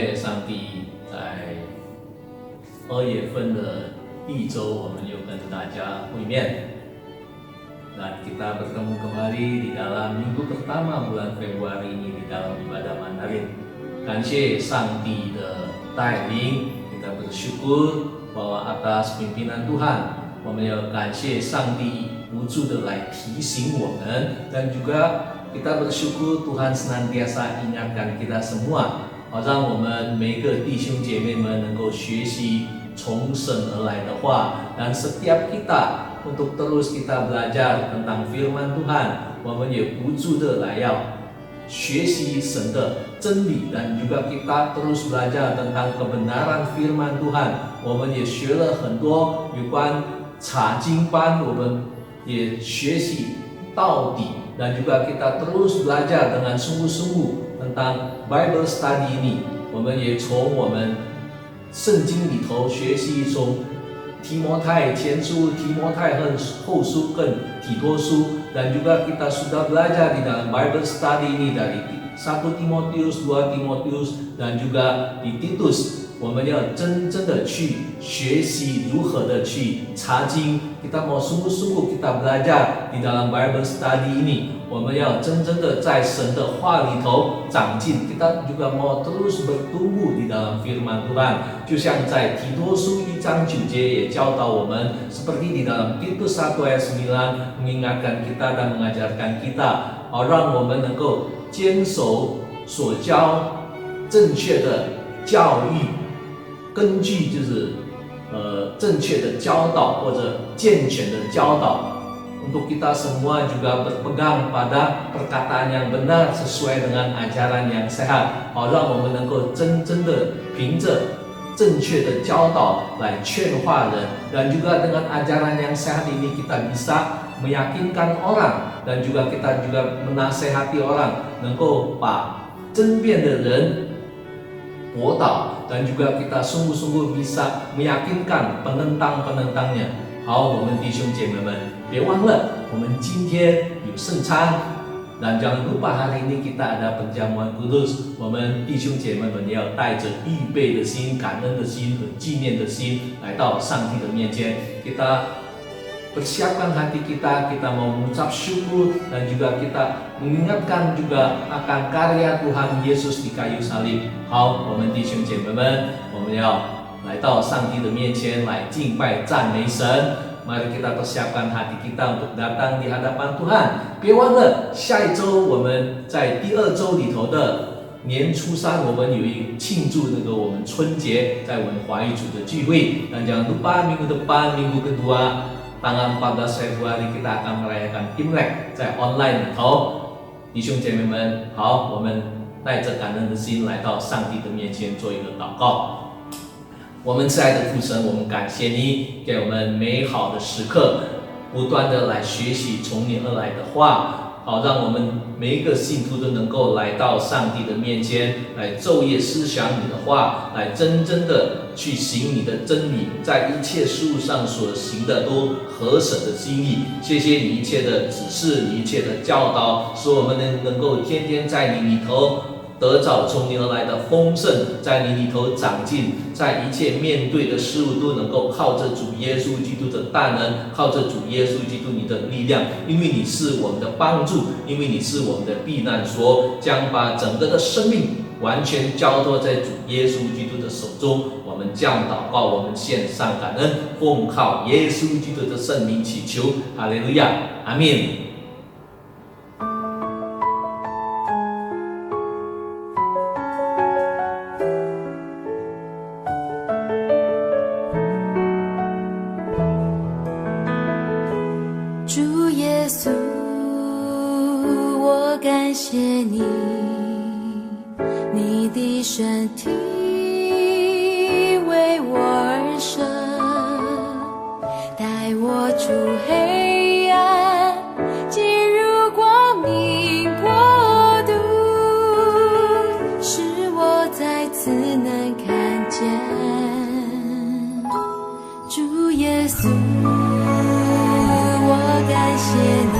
谢上帝，在2月份的第1周，我们又跟大家会面。Dan kita bertemu kembali di dalam minggu pertama bulan Februari ini di dalam ibadah Mandarin. 感谢上帝的带领， kita bersyukur bahwa atas pimpinan Tuhan， 我们要感谢上帝不住的来提醒我们， dan juga kita bersyukur Tuhan senantiasa ingatkan kita semua， 好让我们每个弟兄姐妹们能够学习从神而来的话， dan setiap kita untuk terus kita belajar tentang firman Tuhan， 我们也不住的来要学习神的真理， dan juga kita terus belajar tentang kebenaran firman Tuhan， 我们也学了很多有关查经班， 我们也学习到底， dan juga kita terus belajar dengan sungguh-sungguh tentang Bible study ini， 我们也从我们圣经里头学习，从提摩太前书、提摩太后书跟提多书， dan juga kita sudah belajar di dalam Bible study ini dari 1 Timotius, 2 Timotius, dan juga di Titus， 我们要真正的去学习如何的去查经， kita mau sungguh-sungguh kita belajar di dalam Bible study ini， 我们要真正的在神的话里头长进， kita juga mau terus bertumbuh di dalam firman Tuhan， 就像在提多书1章9节也教导我们， seperti di dalam Titus 1 ayat 9 mengingatkan kita dan mengajarkan kita， 让我们能够坚守所教正确的教育， 根据就是正确的教导或者健全的教导， untuk kita semua juga berpegang pada perkataan yang benar sesuai dengan ajaran yang sehat， 让我们能够真正的凭着正确的教导来劝化人， dan juga dengan ajaran yang sehat ini kita bisa meyakinkan orang， dan juga kita juga menasehati orang， 能够把争辩的人驳倒， dan juga kita sungguh-sungguh bisa meyakinkan penentang-penentangnya。 好，我们弟兄姐妹们，别忘了我们今天有圣餐， dan jangan lupa hari ini kita ada perjamuan kudus， 我们弟兄姐妹们也要带着预备的心、感恩的心和纪念的心来到上帝的面前。 kita persiapkan hati kita, kita mau mengucap syukur, dan juga kita mengingatkan juga akan karya Tuhan Yesus di kayu salib。 好，我们弟兄姐妹们， 我们要来到上帝的面前来敬拜赞美神。 Mari kita persiapkan hati kita untuk datang di hadapan Tuhan。 别忘了下一周我们在第2周里头的年初3， 我们有一庆祝那个我们春节在我们华语组的聚会。 Dan jangan lupa minggu depan, minggu kedua tanggal 14 Februari kita akan merayakan Imlek 在 online 里头。 弟兄姐妹们，好，我们带着感恩的心来到上帝的面前做一个祷告。 我们亲爱的父神，我们感谢你给我们美好的时刻， 不断的来学习从你而来的话， 好让我们每一个信徒都能够来到上帝的面前， 来昼夜思想你的话， 来真正的去行你的真理， 在一切事物上所行的都合神的心意。 谢谢你一切的指示， 你一切的教导， 使我们能够天天在你里头 得着从你而来的丰盛， 在你里头长进， 在一切面对的事物都能够靠着主耶稣基督的大能， 靠着主耶稣基督你的力量， 因为你是我们的帮助， 因为你是我们的避难所， 将把整个的生命完全交托在主耶稣基督的手中。 我们这样祷告，我们献上感恩， 奉靠耶稣基督的圣名祈求， 哈利路亚，阿们。 主耶稣，我感谢你，你的身体为我而生，带我出黑暗，进入光明国度，使我再次能看见主耶稣。 感谢你，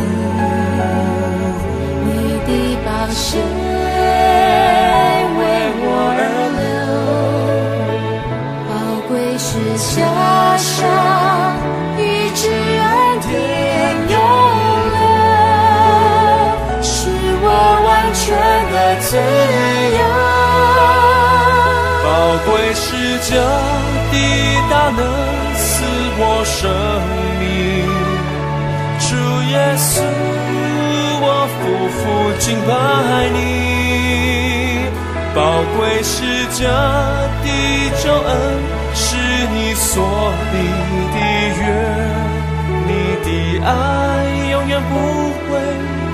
你的宝血为我而流，加上医治恩典永留，使我完全的自由。宝贵是这的大能赐我生命，主耶稣，我夫妇敬拜你。宝贵是这的救恩，是你所立的约，你的爱永远不会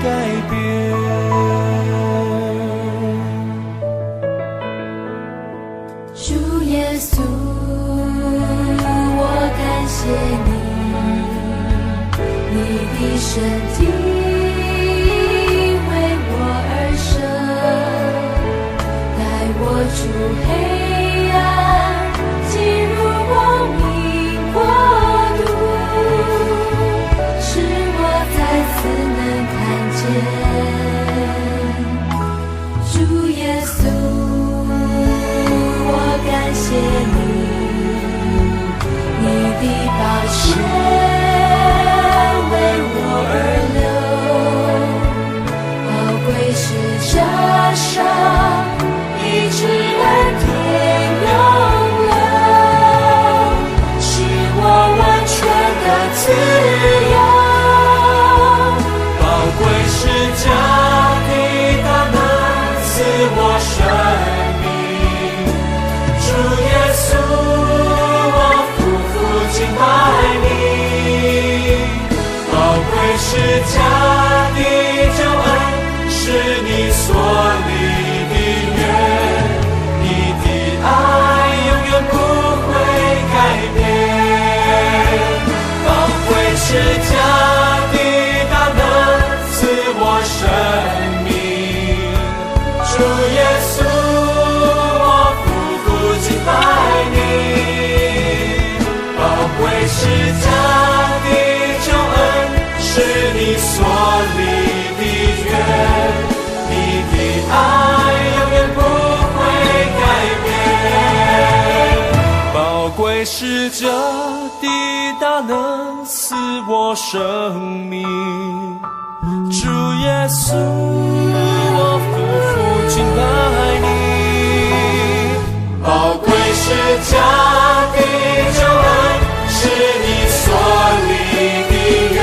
改变。主耶稣，我感谢你，你的身体为我而生，带我出黑暗，进入光明国度，使我再次能看见主耶稣。感谢你，你的宝血为我而流，宝贵是加上医治恩典永留，使我完全的自由。宝贵是加的大能赐我生命，主耶稣，我夫妇敬拜你。宝贵是加的救恩，是你所立的约，你的爱永远不会改变。宝贵是加的大能赐我生命，主耶稣，敬拜你。宝贵是加的救恩，是你所立的约，你的爱永远不会改变。宝贵是这的大能赐我生命，主耶稣，我夫妇敬拜你。宝贵是加的救恩，是你所立的约，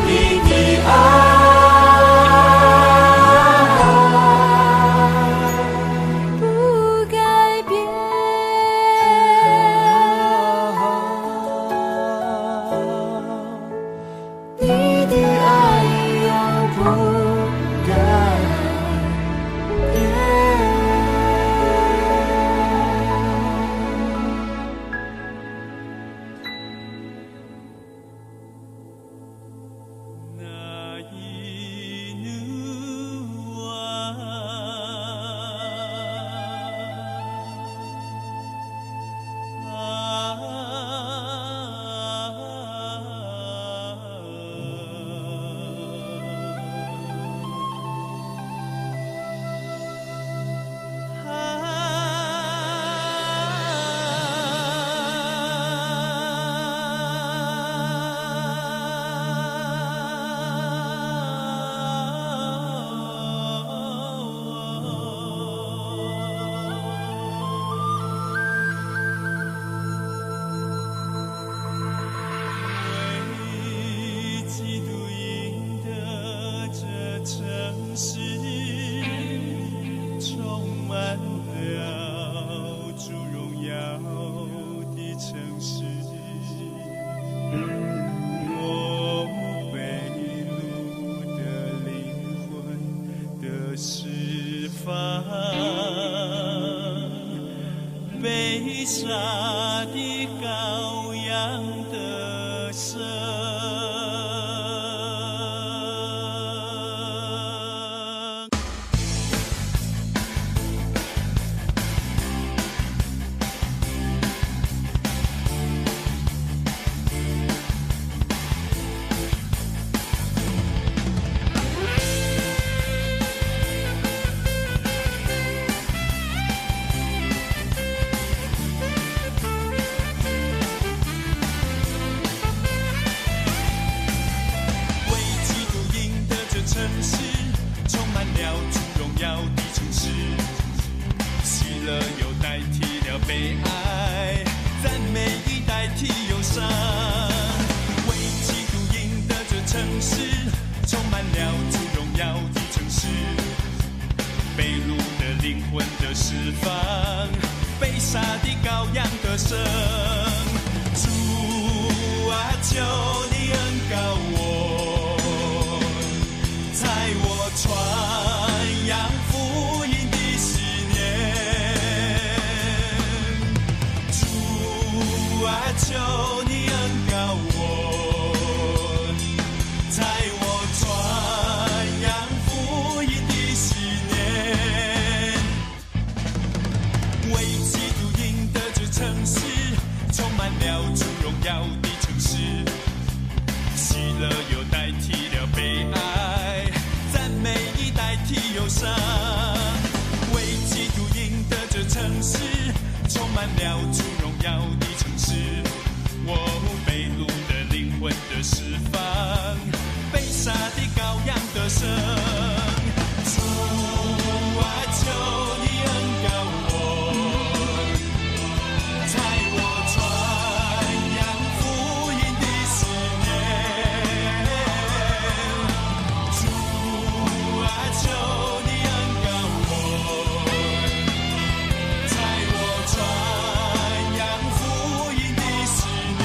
你的爱不改变。你的爱永不改变。被杀的羔羊的生。悲哀，赞美以代替忧伤。为基督赢得这城市，充满了主荣耀的城市，被掳的灵魂的释放，被杀的羔羊得胜。主啊，求你恩膏我，在我传扬福音的信念。主啊，求你恩膏我，在我传扬福音的信念。为基督赢得这城市，充满了主荣耀的城市，喜乐又代替了悲哀，赞美以代替忧伤。为基督赢得这城市，充满了主荣耀的城市，被掳的灵魂的释放，被杀的羔羊得胜。主啊，求你恩膏我，在我传扬福音的信念。主啊，求你恩膏我，在我传扬福音的信念。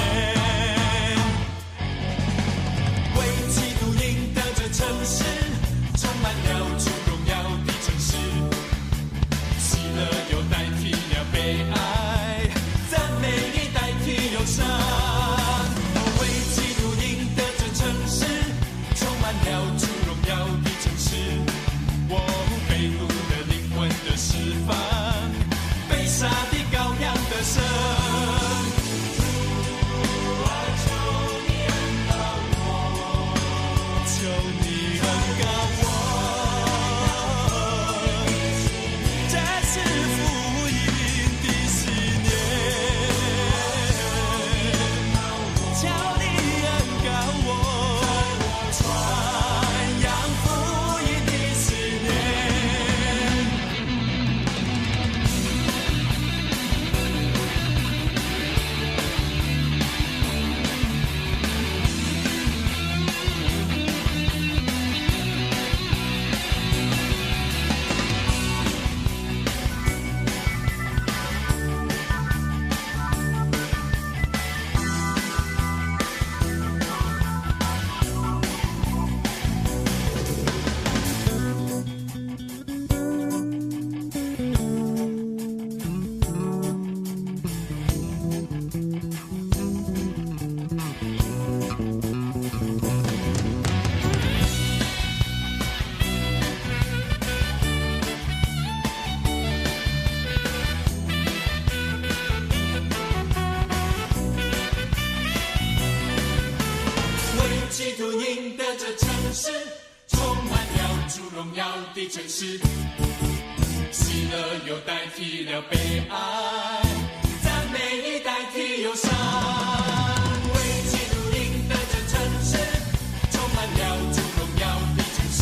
为基督赢得这城市，充满了主荣耀的城市，喜乐又代替了悲哀，赞美以代替忧伤。为基督赢得这城市，充满了主荣耀的城市，被掳的灵魂的释放，被杀的羔羊得胜。主啊，求你恩膏我，求你恩膏我，这是福音的信念。求你恩膏我，传扬福音的信念。为基督赢得这城市，充满了主荣耀的城市，喜乐又代替了悲哀，赞美以代替忧伤。为基督赢得这城市，充满了主荣耀的城市，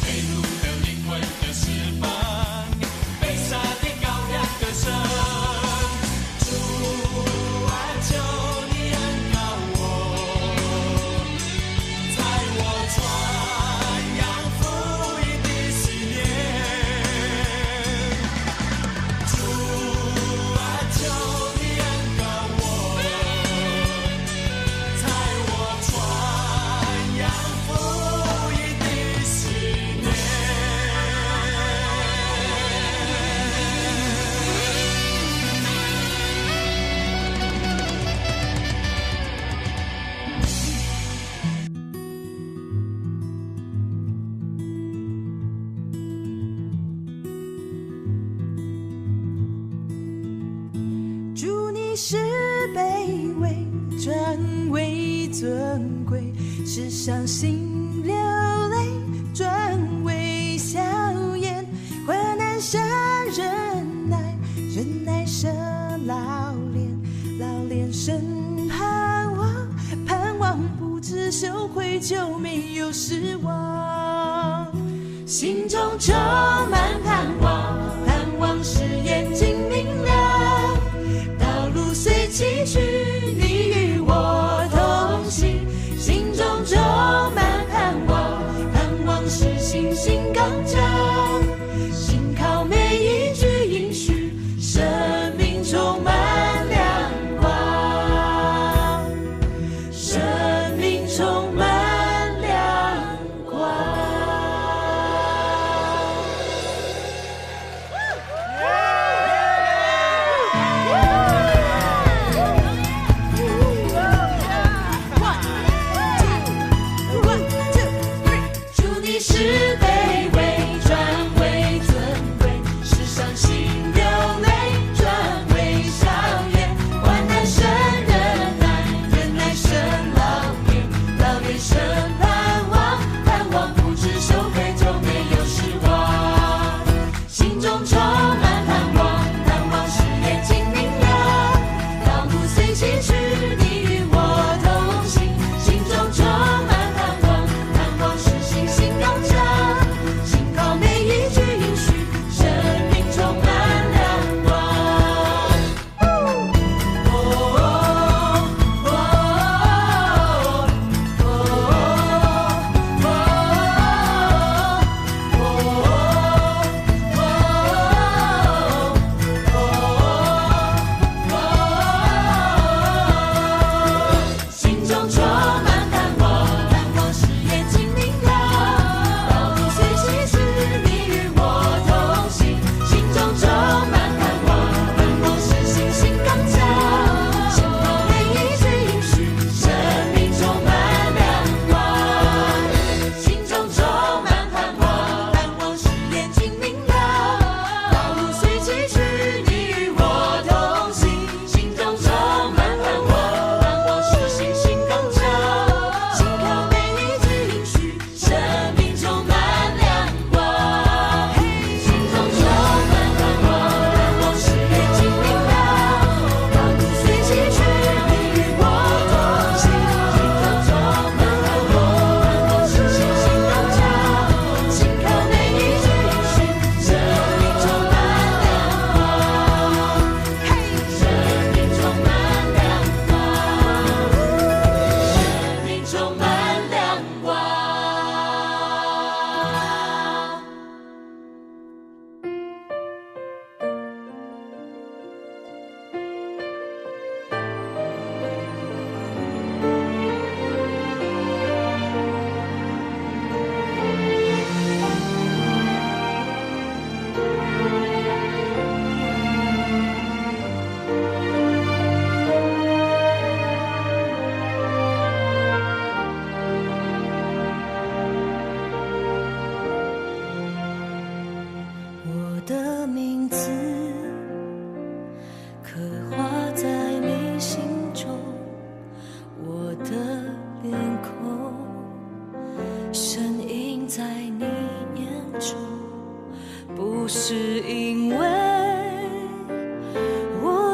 被掳的灵魂的释放，被杀的羔羊得胜。主啊，求你恩膏我，在我传扬福音的信念。主啊，求你恩膏我，在我传扬福音的信念。主你是卑微，转为尊贵，世上心流泪，转为笑颜。患难生忍耐，忍耐生老练，老练生盼望，盼望不知羞愧，就没有失望。心中充满盼望，盼望是眼睛明亮。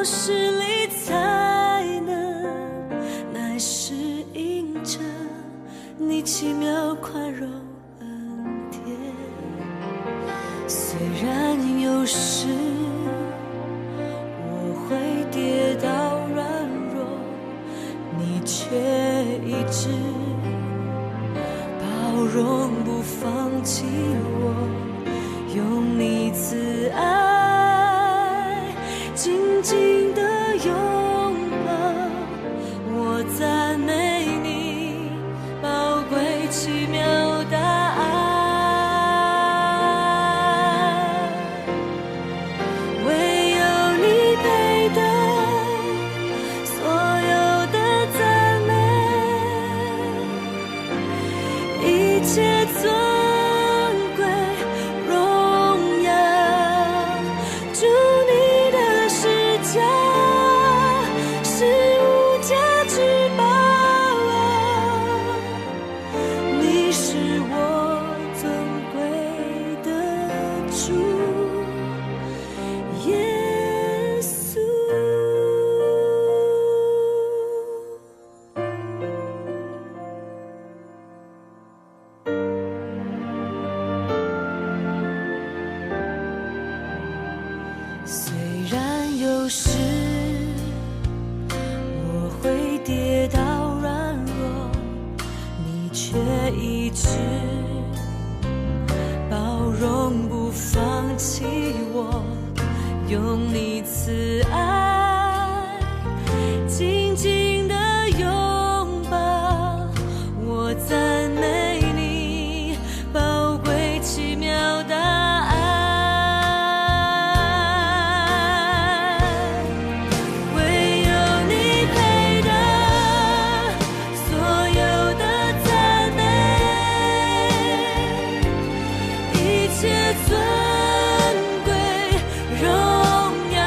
有实力才能来适应着你奇妙宽容恩典。虽然有时我会跌倒软弱，你却一直包容不放弃我，用你慈爱紧紧地拥抱我，赞美你宝贵奇妙大爱。唯有你配得所有的赞美，一切尊贵荣耀，主你的施加是无价之宝，你是我尊贵的主耶稣。虽然有时我会跌倒软弱，你却一直包容不放弃我，用你慈爱紧紧地拥抱我，赞美你宝贵奇妙大爱。唯有你配得所有的赞美，一切尊贵荣耀，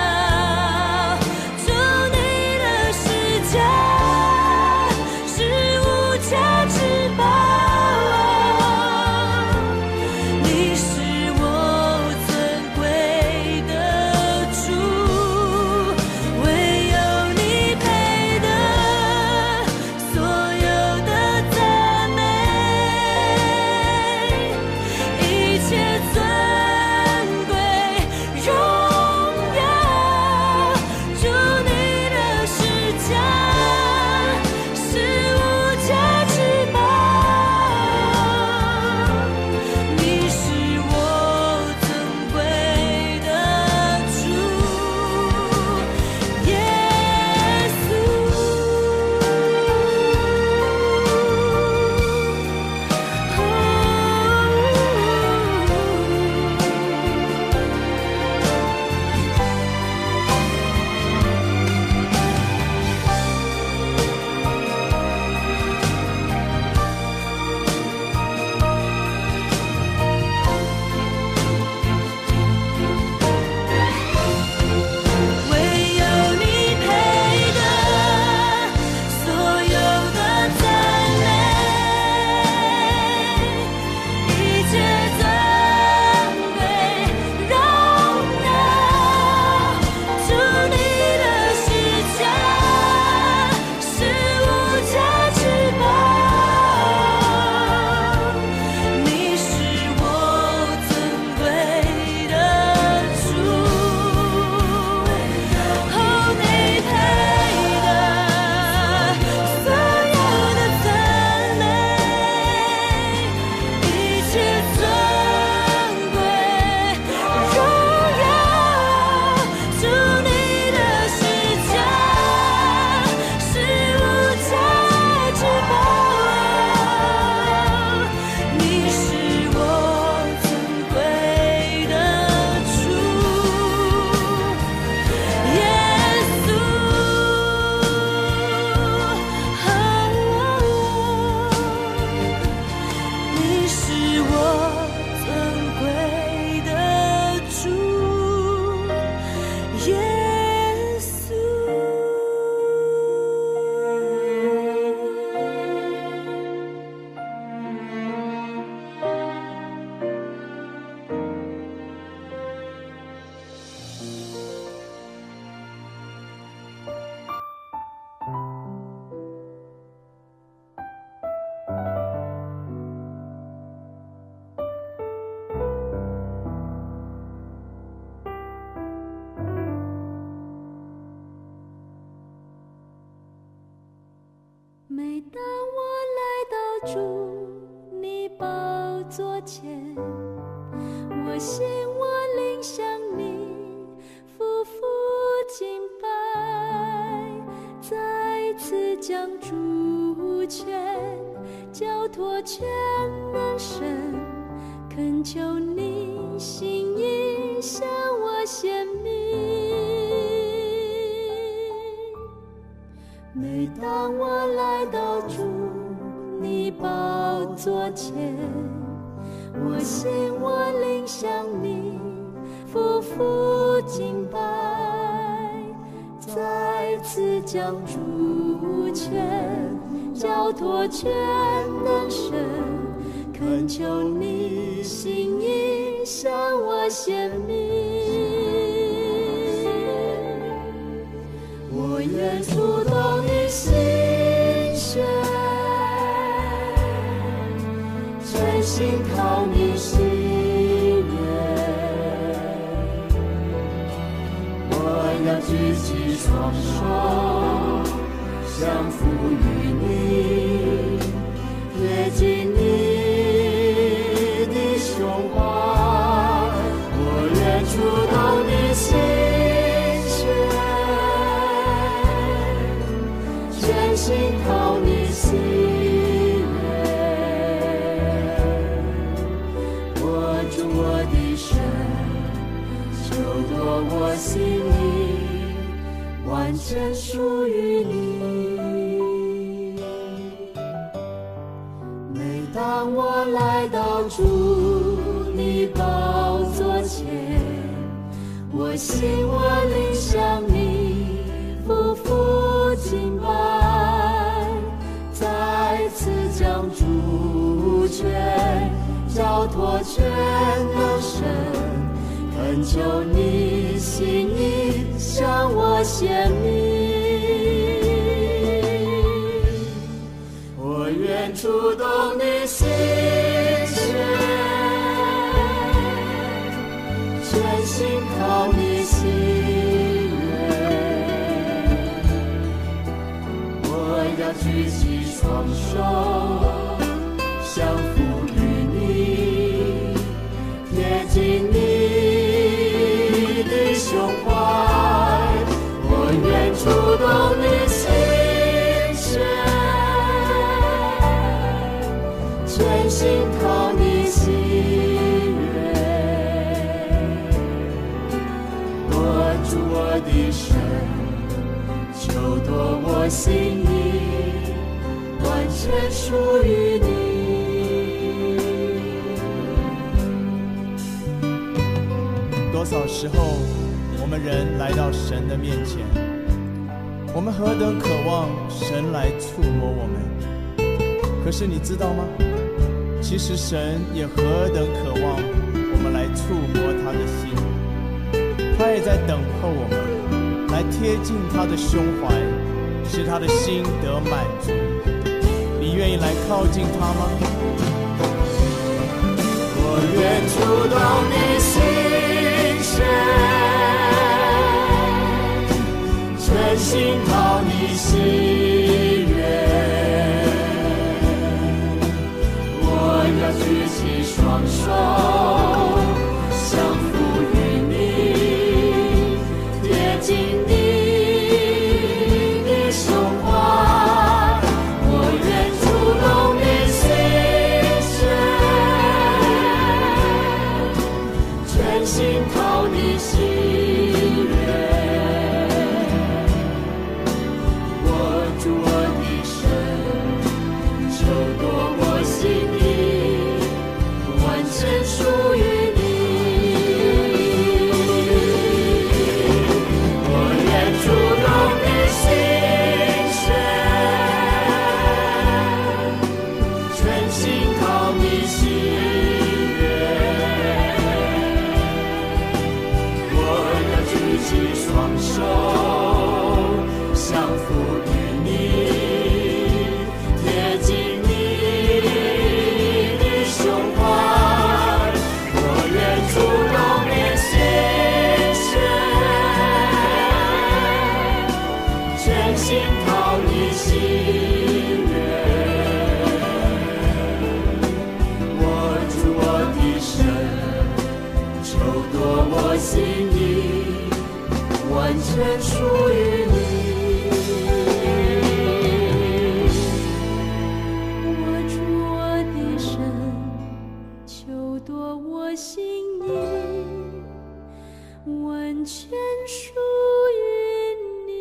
前，我心我灵向你夫妇敬拜，再次将主权交托全能神，恳求你心意向我显明。每当我来到主你宝座前，我心我灵向你夫妇敬拜，再次将主权交托全能神，恳求你心意向我显明。我愿触动你心弦，全心靠你喜悦，我要举起双手降服于你，贴近你的胸怀，我愿触动你心弦，全心靠你喜悦，握住我的手，求夺我心意，完全属于你。每当我来到主你宝座前，我心我灵向你夫妇敬拜，再次将主权交托全能神，恳求你心意向我显明。我愿触动你心弦，全心靠你喜悦，我要举起双手降服于你，贴近你的胸怀，我愿触动你心弦，全心靠你喜悦，握住我的手，求夺我心意，完全属于你。多少时候，我们人来到神的面前，我们何等渴望神来触摸我们，可是你知道吗？其实神也何等渴望我们来触摸他的心，他也在等候我们来贴近他的胸怀，使他的心得满足。你愿意来靠近他吗？我愿触动你心弦，全心靠你喜悦，我要举起双手降服于你，贴近你的胸怀，我愿触动你心弦，全心靠你喜悦，握住我的手，求夺我心意，完全属于你。我愿触动你心弦，全心靠你喜悦，我要举起双手降服于你，贴近你的胸怀，我愿触动你心弦，全心靠你喜悦，握住我全属于你。我主我的神，求夺我心意，完全属于你。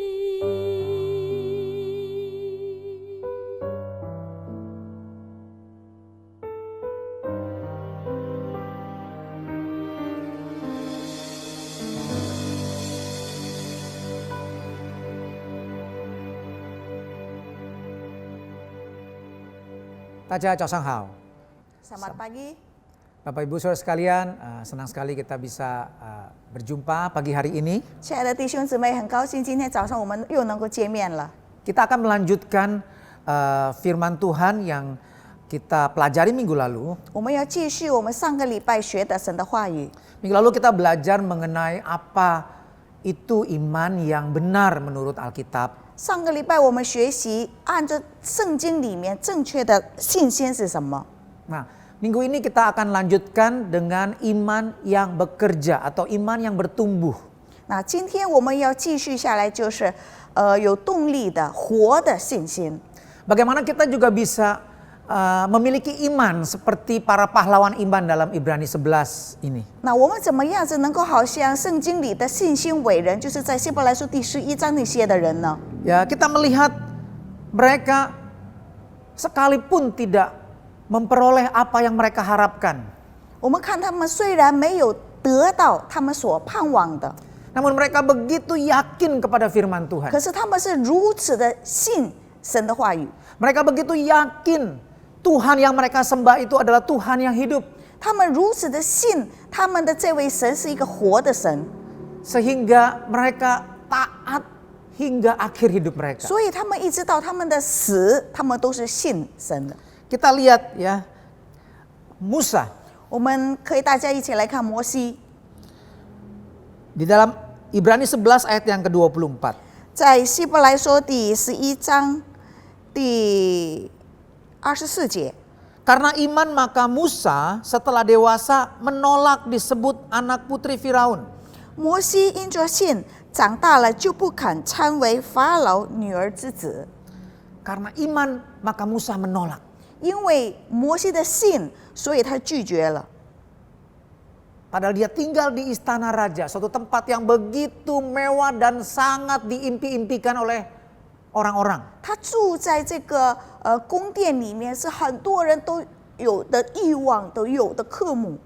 大家早上好， Selamat pagi, Bapak Ibu Saudara sekalian, senang sekali kita bisa berjumpa pagi hari ini. 亲爱的弟兄姊妹，很高兴今天早上我们又能够见面了。 Kita akan melanjutkan firman Tuhan yang kita pelajari minggu lalu. 我们要继续我们上个礼拜学的神的话语。 Minggu lalu kita belajar mengenai apa itu iman yang benar menurut Alkitab. 上个礼拜我们学习按照圣经里面正确的信心是什么。 Nah, minggu ini kita akan lanjutkan dengan iman yang bekerja atau iman yang bertumbuh. 那今天我们要继续下来，就是有动力的活的信心。 Bagaimana kita juga bisa memiliki iman seperti para pahlawan iman dalam Ibrani 11 ini. 那我们怎么样子能够好像圣经里的信心伟人，就是在希伯来书第11章那些的人呢？ Ya, kita melihat mereka sekalipun tidak memperoleh apa yang mereka harapkan. 我们看他们虽然没有得到他们所盼望的， Namun mereka begitu yakin kepada firman Tuhan. 可是他们是如此的信神的话语。 Mereka begitu yakin Tuhan yang mereka sembah itu adalah Tuhan yang hidup. 他们如此的信他们的这位神是一个活的神， Sehingga mereka taat hingga akhir hidup mereka. 所以他们一直到他们的死，他们都是信神的。 Kita lihat ya, Musa 我们可以大家一起来看摩西， di dalam Ibrani 11 ayat yang ke-24. 在希伯来书第11章第24节。 Karena iman maka Musa setelah dewasa menolak disebut anak putri Firaun. 摩西因着信长大了，就不肯称为法老女儿之子， Karena iman maka Musa menolak. 因为摩西的信，所以他拒绝了。 Padahal dia tinggal di istana raja, suatu tempat yang begitu mewah dan sangat diimpi-impikan oleh orang-orang. 他住在这个宫殿里面，是很多人都有的欲望，都有的科目。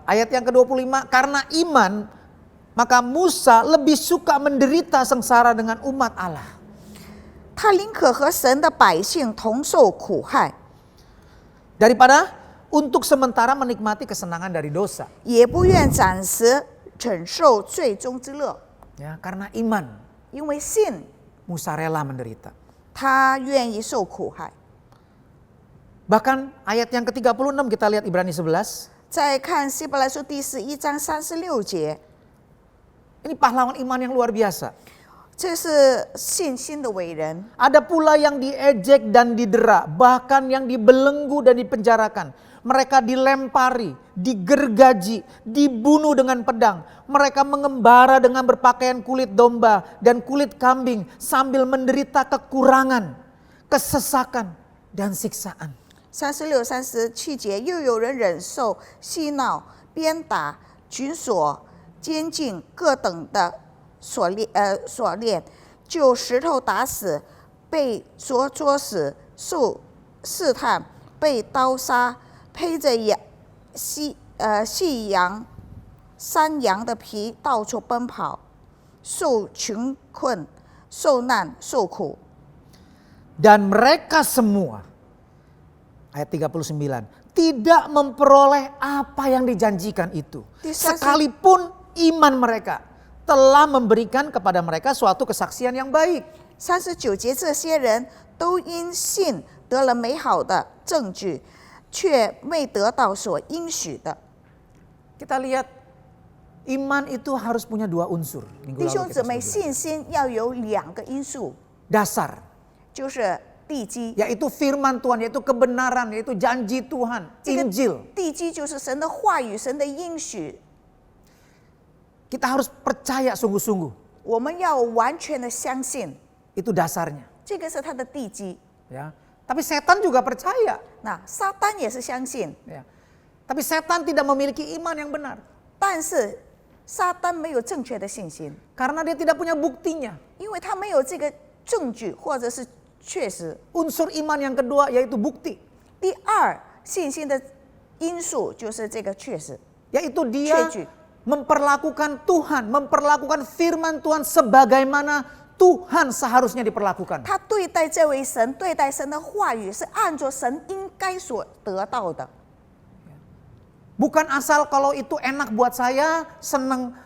Ayat yang ke-25, karena iman maka Musa lebih suka menderita sengsara dengan umat Allah. 他宁可和神的百姓同受苦害， Daripada untuk sementara menikmati kesenangan dari dosa. 也不愿暂时承受最终之乐。 Ya, karena iman 因为信， Musa rela menderita. 他愿意受苦害。 Bahkan ayat yang ke-36 kita lihat Ibrani 11. 再看希伯来书第11章36节， Ini pahlawan iman yang luar biasa. 这是信心的伟人。 Ada pula yang diejek dan didera, bahkan yang dibelenggu dan dipenjarakan. Mereka dilempari, digergaji, dibunuh dengan pedang. Mereka mengembara dengan berpakaian kulit domba dan kulit kambing sambil menderita kekurangan, kesesakan, dan siksaan. 36、37节，又有人忍受戏闹、鞭打、捆锁、监禁各等的锁链，就石头打死，被捉死，受试探，被刀杀，披着细羊、山羊的皮到处奔跑，受穷困、受难、受苦。 Dan mereka semua, ayat 39, tidak memperoleh apa yang dijanjikan itu. Sekalipun iman mereka telah memberikan kepada mereka suatu kesaksian yang baik. 39节，这些人都因信得了美好的证据，却未得到所应许的。 Kita lihat iman itu harus punya dua unsur. Minggu 弟 lalu 兄 kita 姊妹， sudah 信心要有两个因素， dasar, 就是地基。 yaitu firman Tuhan, yaitu kebenaran, yaitu janji Tuhan, 这个 Injil. 地基就是神的话语、神的应许。Kita harus percaya sungguh-sungguh. 我们要完全的相信， Itu dasarnya. 这个是它的地基。 Ya. Tapi setan juga percaya. 那撒旦也是相信， Ya. Tapi setan tidak memiliki iman yang benar. 但是撒旦没有正确的信心， Karena dia tidak punya buktinya. 因为他没有这个证据或者是确实。 Unsur iman yang kedua yaitu bukti. 第二，信心的因素就是这个确实， Yaitu dia 确据。 memperlakukan Tuhan, memperlakukan firman Tuhan sebagaimana Tuhan seharusnya diperlakukan. 他对待这位神，对待神的话语是按照神应该所得到的， Bukan asal kalau itu enak buat saya, senang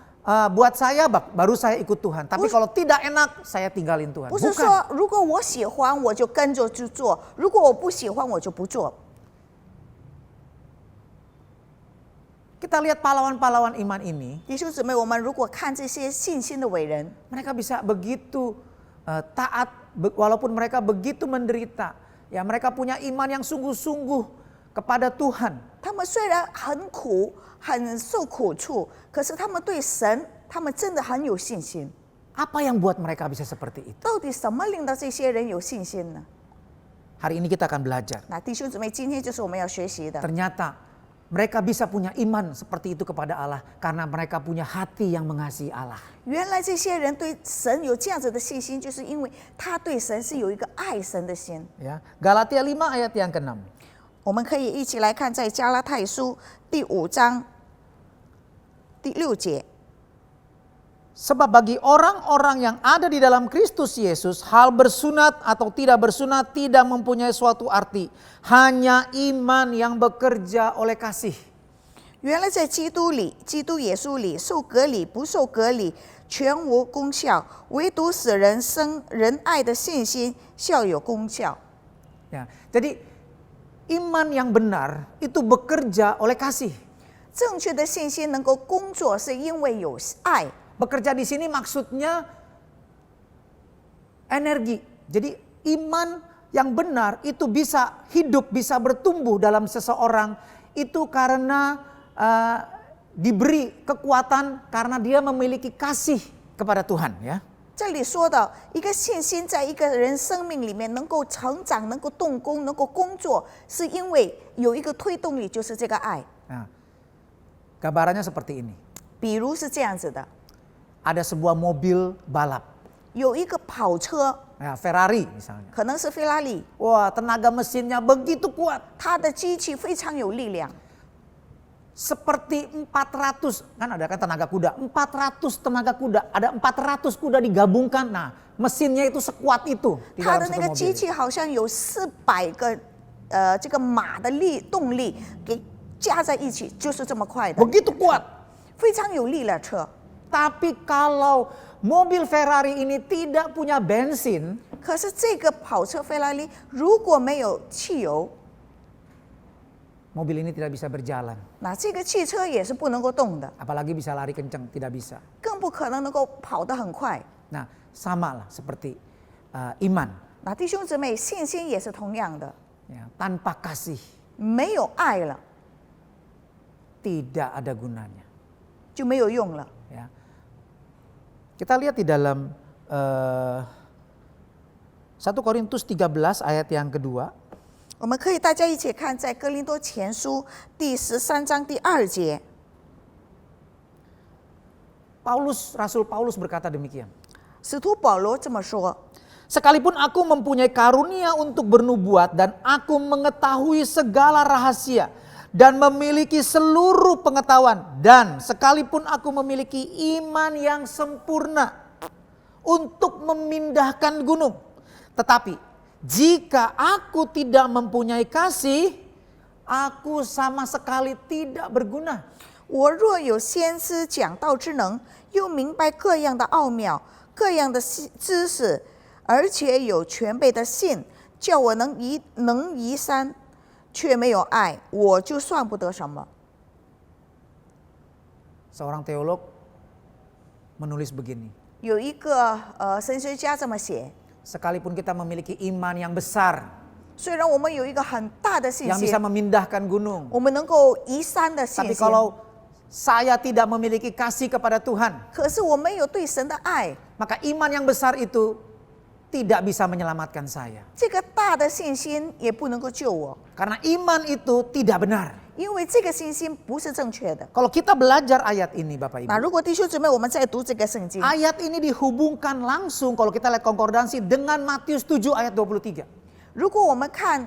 buat saya, baru saya ikut Tuhan. Tapi kalau tidak enak, saya tinggalin Tuhan. 不是 Bukan. 说如果我喜欢我就跟着去做，如果我不喜欢我就不做。 Kita lihat pahlawan-pahlawan iman ini, 弟兄姊妹，我们如果看这些信心的伟人， mereka bisa begitu taat, walaupun mereka begitu menderita. Ya, mereka punya iman yang sungguh-sungguh kepada Tuhan. 他们虽然很苦，很受苦处，可是他们对神，他们真的很有信心。 Apa yang buat mereka bisa seperti itu? 到底什么令到这些人有信心呢？ Hari ini kita akan belajar. 那弟兄姊妹，今天就是我们要学习的。 Ternyata mereka bisa punya iman seperti itu kepada Allah karena mereka punya hati yang mengasihi Allah. 原来这些人对神有这样子的信心，就是因为他对神是有一个爱神的心。 Ya, Galatia 5 ayat yang ke-6. 我们可以一起来看在加拉太书第5章第6节。 Sebab bagi orang-orang yang ada di dalam Kristus Yesus, hal bersunat atau tidak bersunat tidak mempunyai suatu arti. Hanya iman yang bekerja oleh kasih. 原来在基督里，基督耶稣里，受割礼不受割礼，全无功效，唯独使人生仁爱的信心效有功效。 Ya, jadi iman yang benar itu bekerja oleh kasih. 正确的信心能够工作，是因为有爱。 Bekerja di sini maksudnya energi. Jadi iman yang benar itu bisa hidup, bisa bertumbuh dalam seseorang itu karena diberi kekuatan karena dia memiliki kasih kepada Tuhan, ya. 这里说到一个信心在一个人生命里面能够成长、能够动工、能够工作，是因为有一个推动力，就是这个爱。 Nah, gambarannya seperti ini. 比如是这样子的， Ada sebuah mobil balap, 有一个跑车， ya, Ferrari misalnya. 可能是菲拉利， Wah, tenaga mesinnya begitu kuat. 它的机器非常有力量， Seperti 400, kan ada kan tenaga kuda, 400 tenaga kuda, ada 400 kuda digabungkan. Nah, mesinnya itu sekuat itu di 它 dalam 的那 satu 个 mobil. 机器好像有400个这个马的动力给加在一起，就是这么快的， Begitu kuat. 非常有力的车。 Tapi kalau mobil Ferrari ini tidak punya bensin, 可是这个跑车菲拉利如果没有汽油， mobil ini tidak bisa berjalan. 那这个汽车也是不能够动的， Apalagi bisa lari kencang, tidak bisa. 更不可能能够跑得很快。 Nah, sama lah seperti iman. 那弟兄姊妹，信心也是同样的， Ya, tanpa kasih 没有爱了 tidak ada gunanya. 就没有用了。 Ya. Kita lihat di dalam 1 Korintus 13 ayat yang kedua. 我们可以大家一起看在哥林多前书第13章第2节， Rasul Paulus berkata demikian. 使徒保罗这么说： Sekalipun aku mempunyai karunia untuk bernubuat dan aku mengetahui segala rahasia dan memiliki seluruh pengetahuan, dan sekalipun aku memiliki iman yang sempurna untuk memindahkan gunung, tetapi jika aku tidak mempunyai kasih, aku sama sekali tidak berguna. 我若有先知讲道之能，又明白各样的奥妙、各样的知识，而且有全备的信，叫我能移山，却没有爱，我就算不得什么。 Seorang teolog menulis begini. 有一个神学家这么写： Sekalipun kita memiliki iman yang besar, 虽然我们有一个很大的信 yang 心 bisa，memindahkan gunung, 我们能够移山的信 tapi 心， kalau saya tidak memiliki kasih kepada Tuhan, 可是我没有对神的爱， maka iman yang besar itu tidak bisa menyelamatkan saya. 这个大的信心也不能够救我， Karena iman itu tidak benar. 因为这个信心不是正确的。 Kalau kita belajar ayat ini Bapak 那 Ibu, 如果弟兄姊妹，我们在读这个圣经， ayat ini dihubungkan langsung kalau kita lihat konkordansi dengan Matius 7 ayat 23. 如果我们看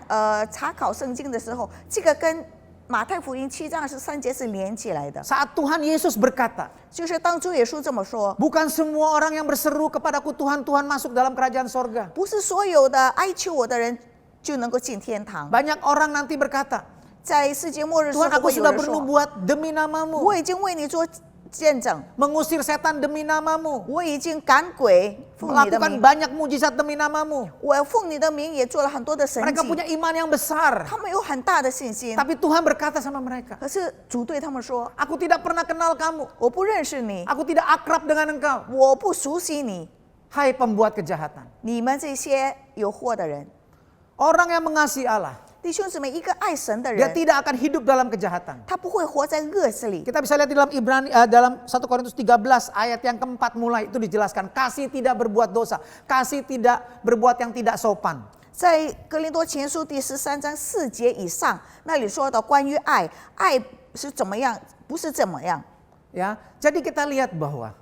查考圣经的时候，这个跟马太福音7章23节是连起来的。 Saat Tuhan Yesus berkata, 就是当主耶稣这么说， bukan semua orang yang berseru kepadaku Tuhan, Tuhan masuk dalam kerajaan sorga. 不是所有的哀求我的人就能够进天堂。 Banyak orang nanti berkata, 在世界末日时候 Tuhan aku 会有 sudah 人说， bernubuat demi namamu, 我已经为你做见证， mengusir setan demi namamu, 我已经赶鬼奉你的 melakukan 名， banyak mujizat demi namamu. 我奉你的名也做了很多的神 Mereka 迹， punya iman yang besar. 他们有很大的信心。 Tapi Tuhan berkata sama mereka, 可是主对他们说， aku tidak pernah kenal kamu, 我不认识你， aku tidak akrab dengan engkau. 我不熟悉你， Hai pembuat kejahatan. 你们这些有祸的人。 Orang yang mengasihi Allah, 弟兄姊妹，一个爱神的 dia 人， tidak akan hidup dalam kejahatan. 他不会活在恶事里。 Kita bisa lihat di dalam 1 Korintus 13 ayat yang keempat mulai itu dijelaskan. Kasih tidak berbuat dosa. Kasih tidak berbuat yang tidak sopan. 在哥林多前书第13章4节以上，那里说到关于爱，爱是怎么样，不是怎么样。 Ya, jadi kita lihat bahwa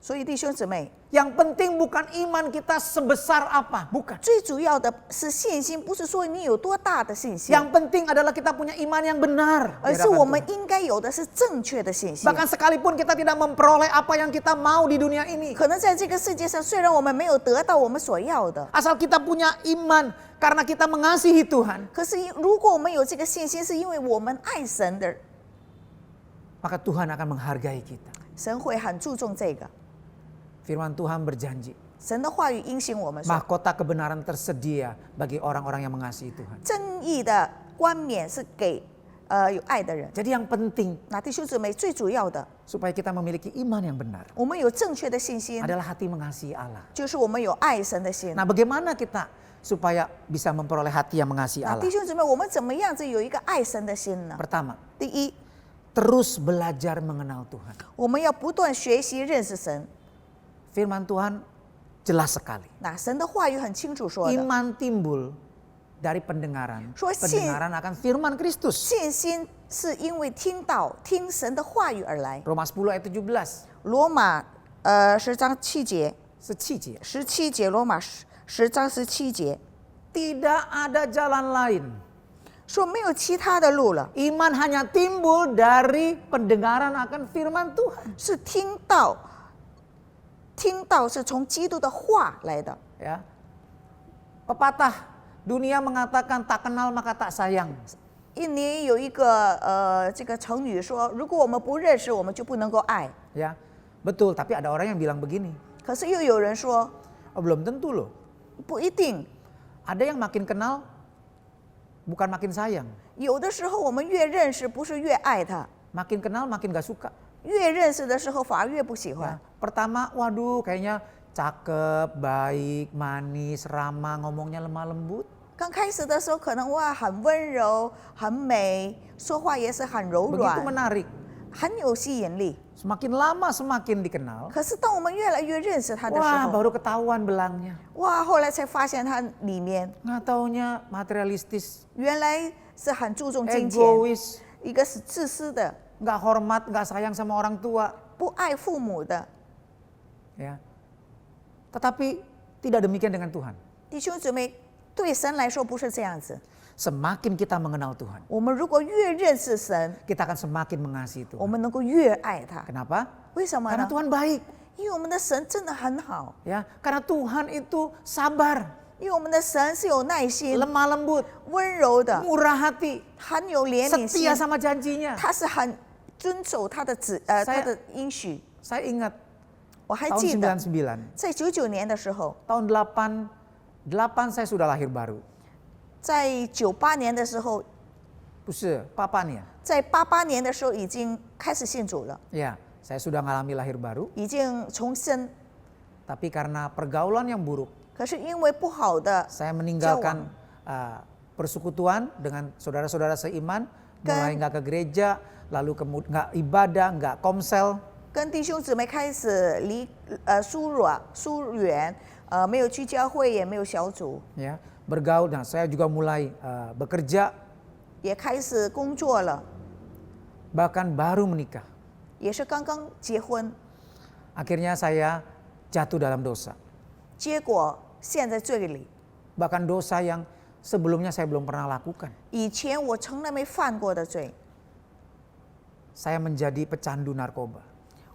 所以弟兄姊妹， yang penting bukan iman kita sebesar apa, bukan. 最主要的是信心，不是说你有多大的信心， Yang penting adalah kita punya iman yang benar. 而 di 是 hadapan 我们 Tuhan. 应该有的是正确的信心。 Bahkan sekalipun kita tidak memperoleh apa yang kita mau di dunia ini, 可能在这个世界上，虽然我们没有得到我们所要的， asal kita punya iman karena kita mengasihi Tuhan, 可是如果我们有这个信心，是因为我们爱神的， maka Tuhan akan menghargai kita. 神会很注重这个。 Firman Tuhan berjanji, 神的话语应许我们说， mahkota kebenaran tersedia bagi orang-orang yang mengasihi Tuhan. 正义的冠冕是给有爱的人。 Jadi yang penting 那弟兄姊妹，最主要的， supaya kita memiliki iman yang benar 我们有正确的信心， adalah hati mengasihi Allah. 就是我们有爱神的心。 Nah, bagaimana kita supaya bisa memperoleh hati yang mengasihi 那 Allah? 弟兄姊妹，我们怎么样子有一个爱神的心呢？ Pertama, 第一， terus belajar mengenal Tuhan. 我们要不断学习认识神。 Firman Tuhan jelas sekali. 那神的话语很清楚说的， Iman timbul dari pendengaran.说信- Pendengaran akan firman Kristus. 信心是因为听神的话语而来。 Roma 10 ayat 17. 罗马10章7节， Secicir. 17节，罗马10章17节 Tidak ada jalan lain. 说没有其他的路了， Iman hanya timbul dari pendengaran akan firman Tuhan. 是听到是从基督的话来的。 Ya. Pepatah dunia mengatakan tak kenal maka tak sayang. 印尼有一个这个成语说，如果我们不认识，我们就不能够爱。 Ya, betul. Tapi ada orang yang bilang begini. 可是又有人说， Oh, belum tentu loh. 不一定。 Ada yang makin kenal bukan makin sayang. 有的时候我们越认识，不是越爱他， Makin kenal makin gak suka. 越认识的时候反而越不喜 Ya. 欢。 Pertama, waduh kayaknya cakep, baik, manis, ramah, ngomongnya lemah lembut. 刚开始的时候可能哇很温柔、很美，说话也是很柔 Begitu 软， menarik. 很有吸引力。 Semakin lama semakin dikenal. 可是当我们越来越认识他的时 Wah, 候， baru ketahuan belangnya. 哇，后来才发现他里面 Nggak taunya materialistis, 原来是很注重金钱， egois, 一个是自私的， nggak hormat, nggak sayang sama orang tua. 不爱父母的。 Ya. Tetapi tidak demikian dengan Tuhan. 弟兄姊妹，对神来说不是这样子。 Semakin kita mengenal Tuhan, 我们如果越认识神， kita akan semakin mengasihi 我 Tuhan. 们能够越爱他。 Kenapa? 为什么 Karena 呢？ Tuhan baik. 因为我们的神真的很好， Ya, karena Tuhan itu sabar, 因为我们的神是有耐心、 lemah lembut, 温柔的， murah hati, 很有怜悯心 setia，sama janjinya. 他是很遵守他的他的应许。 Saya ingat 我还 tahun 记得， 99, 在99年的时候， tahun 88 saya sudah lahir baru. 在98年的时候， Buset, papa nih ya. 在88年的时候已经开始信主了， Ya, saya sudah ngalami lahir baru, 已经重生。 tapi karena pergaulan yang buruk, 可是因为不好的 saya meninggalkan persekutuan dengan saudara-saudara seiman mulai nggak ke gereja, lalu nggak ibadah, nggak komsel. 跟弟兄姊妹开始疏远，没有去教会，也没有小组， Ya, bergaul. Nah, saya juga mulai bekerja, 也开始工作了， bahkan baru menikah. 也是刚刚结婚， Akhirnya saya jatuh dalam dosa. 结果陷在罪里。 Bahkan dosa yang sebelumnya saya belum pernah lakukan. 以前我从来没犯过的罪， Saya menjadi pecandu narkoba.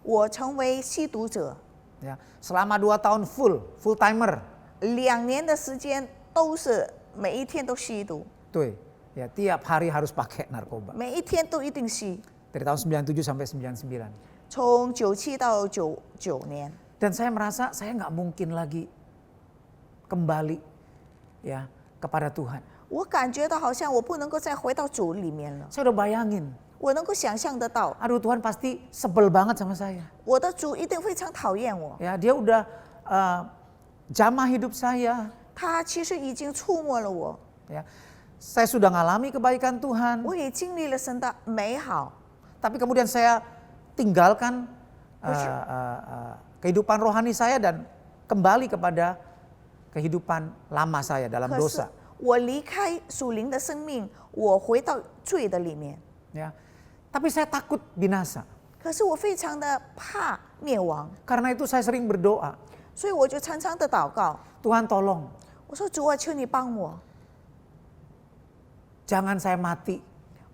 我成为吸毒者， Ya, selama 2 tahun full timer. 2年的时间都是每一天都吸毒， Tuh, ya tiap hari harus pakai narkoba. 每一天都一定吸， Dari tahun 97 sampai 99. 从97到99年。 Dan saya merasa saya nggak mungkin lagi kembali ya kepada Tuhan. 我感觉到好像我不能够再回到主里面了， Saya udah bayangin, 我能够想象得到， aduh Tuhan pasti sebel banget sama saya. 我的主一定非常讨厌我， Ya, dia udah jamah hidup saya. 他其实已经触摸了我， Ya, saya sudah ngalami kebaikan Tuhan. 我也经历了神的美好， Tapi kemudian saya tinggalkan kehidupan rohani saya dan kembali kepada kehidupan lama saya dalam 可是 dosa. 我离开属灵的生命，我回到罪的里面， Ya, tapi saya takut binasa. 可是我非常的怕灭亡， Karena itu saya sering berdoa, 所以我就常常的祷告， Tuhan tolong 我说主啊，求你帮我， jangan saya mati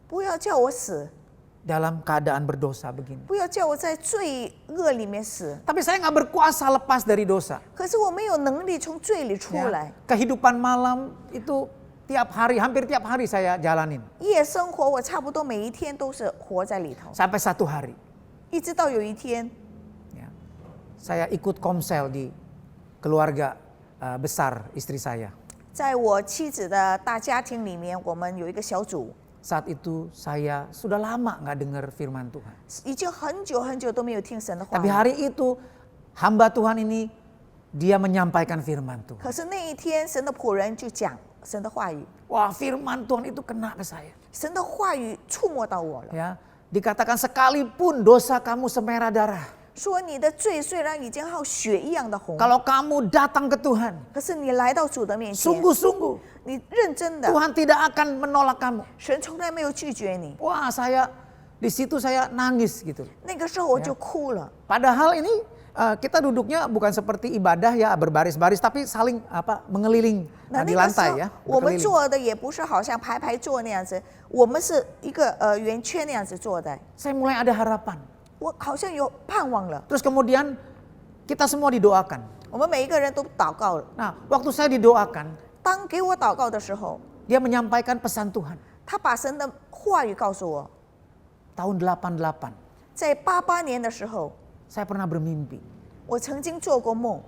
不要叫我死， dalam keadaan berdosa begini. 不要叫我在罪恶里面死。 Tapi saya nggak berkuasa lepas dari dosa. 可是我没有能力从罪里出 Ya, 来。 kehidupan malam itu hampir tiap hari saya jalanin. 夜生活我差不多每一天都是活在里头， Sampai satu hari, 一直到有一天， ya, saya ikut komsel di keluarga besar istri saya. 在我妻子的大家庭里面，我们有一个小组， Saat itu saya sudah lama nggak dengar firman Tuhan. 已经很久很久都没有听神的话 Tapi 语。 hari itu hamba Tuhan ini dia menyampaikan firman Tuhan. 可是那一天，神的仆人就讲神的话语， Wah, firman Tuhan itu kena ke saya. 神的话语触摸到我了， Ya, dikatakan sekalipun dosa kamu semerah darah, 说你的罪虽然已经好血一样的红， kalau kamu datang ke Tuhan, 可是你来到主的面前， sungguh-sungguh 你认真的， Tuhan tidak akan menolak kamu. 神从来没有拒绝你。 Wah, di situ saya nangis gitu. 那个时候我就哭了。 Padahal ini kita duduknya bukan seperti ibadah ya berbaris-baris, tapi saling mengeliling 那 di 那个时 lantai 候 ya. 我们 berkeliling. 坐的也不是好像排坐那样子，我们是一个圆圈那样子坐的。 Saya mulai ada harapan. 我好像有盼望了。 Terus kemudian kita semua didoakan. 我们每一个人都祷告了。 Nah, waktu saya didoakan, 当给我祷告的时候， dia menyampaikan pesan Tuhan. 他把神的话语告诉我。 Tahun 88, 在88年的时候， saya pernah bermimpi. 我曾经做过梦，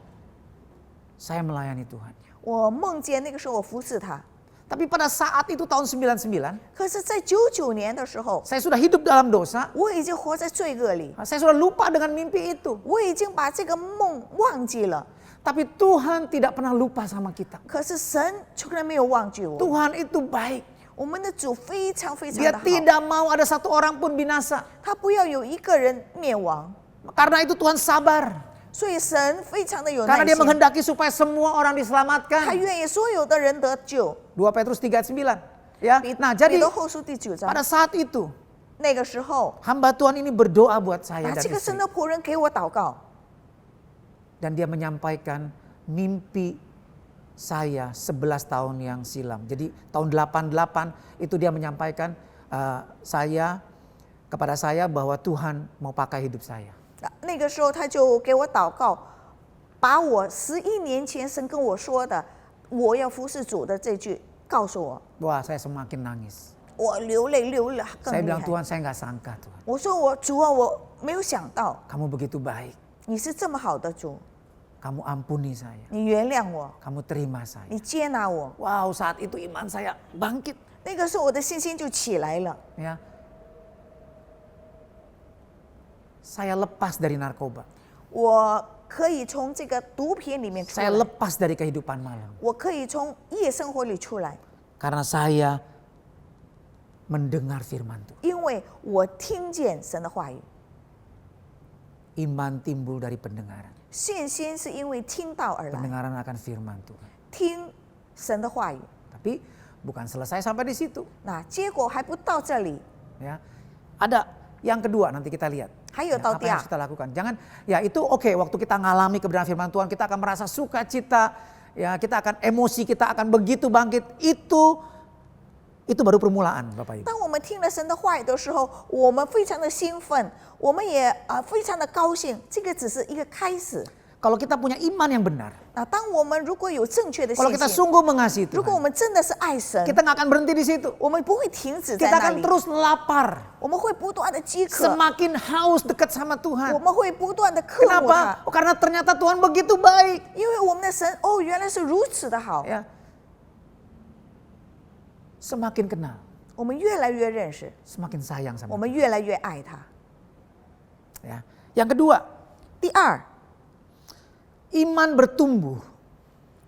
Saya melayani Tuhan. 我梦见那个时候我服侍他。 Tapi pada saat itu tahun 99, 可是，在99年的时候， saya sudah hidup dalam dosa. 我已经活在罪恶里， Saya sudah lupa dengan mimpi itu. 我已经把这个梦忘记了。 Tapi Tuhan tidak pernah lupa sama kita. 可是神从来没有忘记我。 Tuhan itu baik. 我们的主非常非常 Dia 的好， tidak mau ada satu orang pun binasa. 他不要有一个人灭亡。 Karena itu Tuhan sabar. 所以神非常的有 Karena 耐 dia 心， menghendaki supaya semua orang 他 diselamatkan. 愿意所有的人得救。 2 Petrus 3:9. Ya. 彼 Nah, 彼 jadi 得后书第9章， pada saat itu 那个时候， hamba Tuhan ini berdoa buat saya 啊， dan 这个 istri. 神的仆人给我祷告， Dan dia menyampaikan mimpi saya 11 tahun yang silam. Jadi tahun 88 itu dia menyampaikan kepada saya bahwa Tuhan mau pakai hidup saya. 那个时候他就给我祷告，把我11年前神跟我说的我要服侍主的这句告诉我， Wah, saya semakin nangis. 我流泪更 Saya 厉 bilang 害。 Tuhan, saya nggak sangka Tuhan. 我说主啊，我没有想到 Kamu begitu baik. 你是这么好的主， Kamu ampuni saya. 你原谅我， Kamu terima saya. 你接纳我。 Wow, saat itu iman saya bangkit. 那个时候我的信心就起来了， Ya. Saya lepas dari narkoba. 我可以从这个毒品里面出 Saya 来， lepas dari kehidupan malam. 我可以从夜生活里出来， Karena saya mendengar firman Tuhan. 因为我听见神的话语。 Iman timbul dari pendengaran. 信心是因为听到而来， Pendengaran akan firman Tuhan. 听神的话语。 Tapi bukan selesai sampai di situ. 那结果还不到这里， Ya, ada yang kedua nanti kita lihat. 还有 Ya, 到 apa 第 yang 二 harus，kita lakukan? Jangan, ya itu oke, waktu kita ngalami kebenaran firman Tuhan, kita akan merasa sukacita, ya kita akan emosi, kita akan begitu bangkit. Itu baru permulaan, Bapak Ibu. 当我们听了神的话语的时候，我们非常的兴奋，我们也非常的高兴。这个只是一个开始。 Kalau kita punya iman yang benar, 那当我们如果有正确的 kalau 信 kita 心， sungguh mengasihi 如果我 Tuhan, 们真的是爱神， kita nggak akan berhenti di situ. 我们不会停止在 Kita 那 akan 里， terus lapar, 我们会不断的饥渴， semakin haus dekat sama 我 Tuhan. 们会不断的渴慕他 Kenapa? Oh, karena ternyata Tuhan begitu baik. 因为我们的神哦，原来是如此的好， Ya, semakin kenal, 我们越来越认识， semakin sayang 我 sama 们越来越爱他。 Ya. Yang kedua, 第二， iman bertumbuh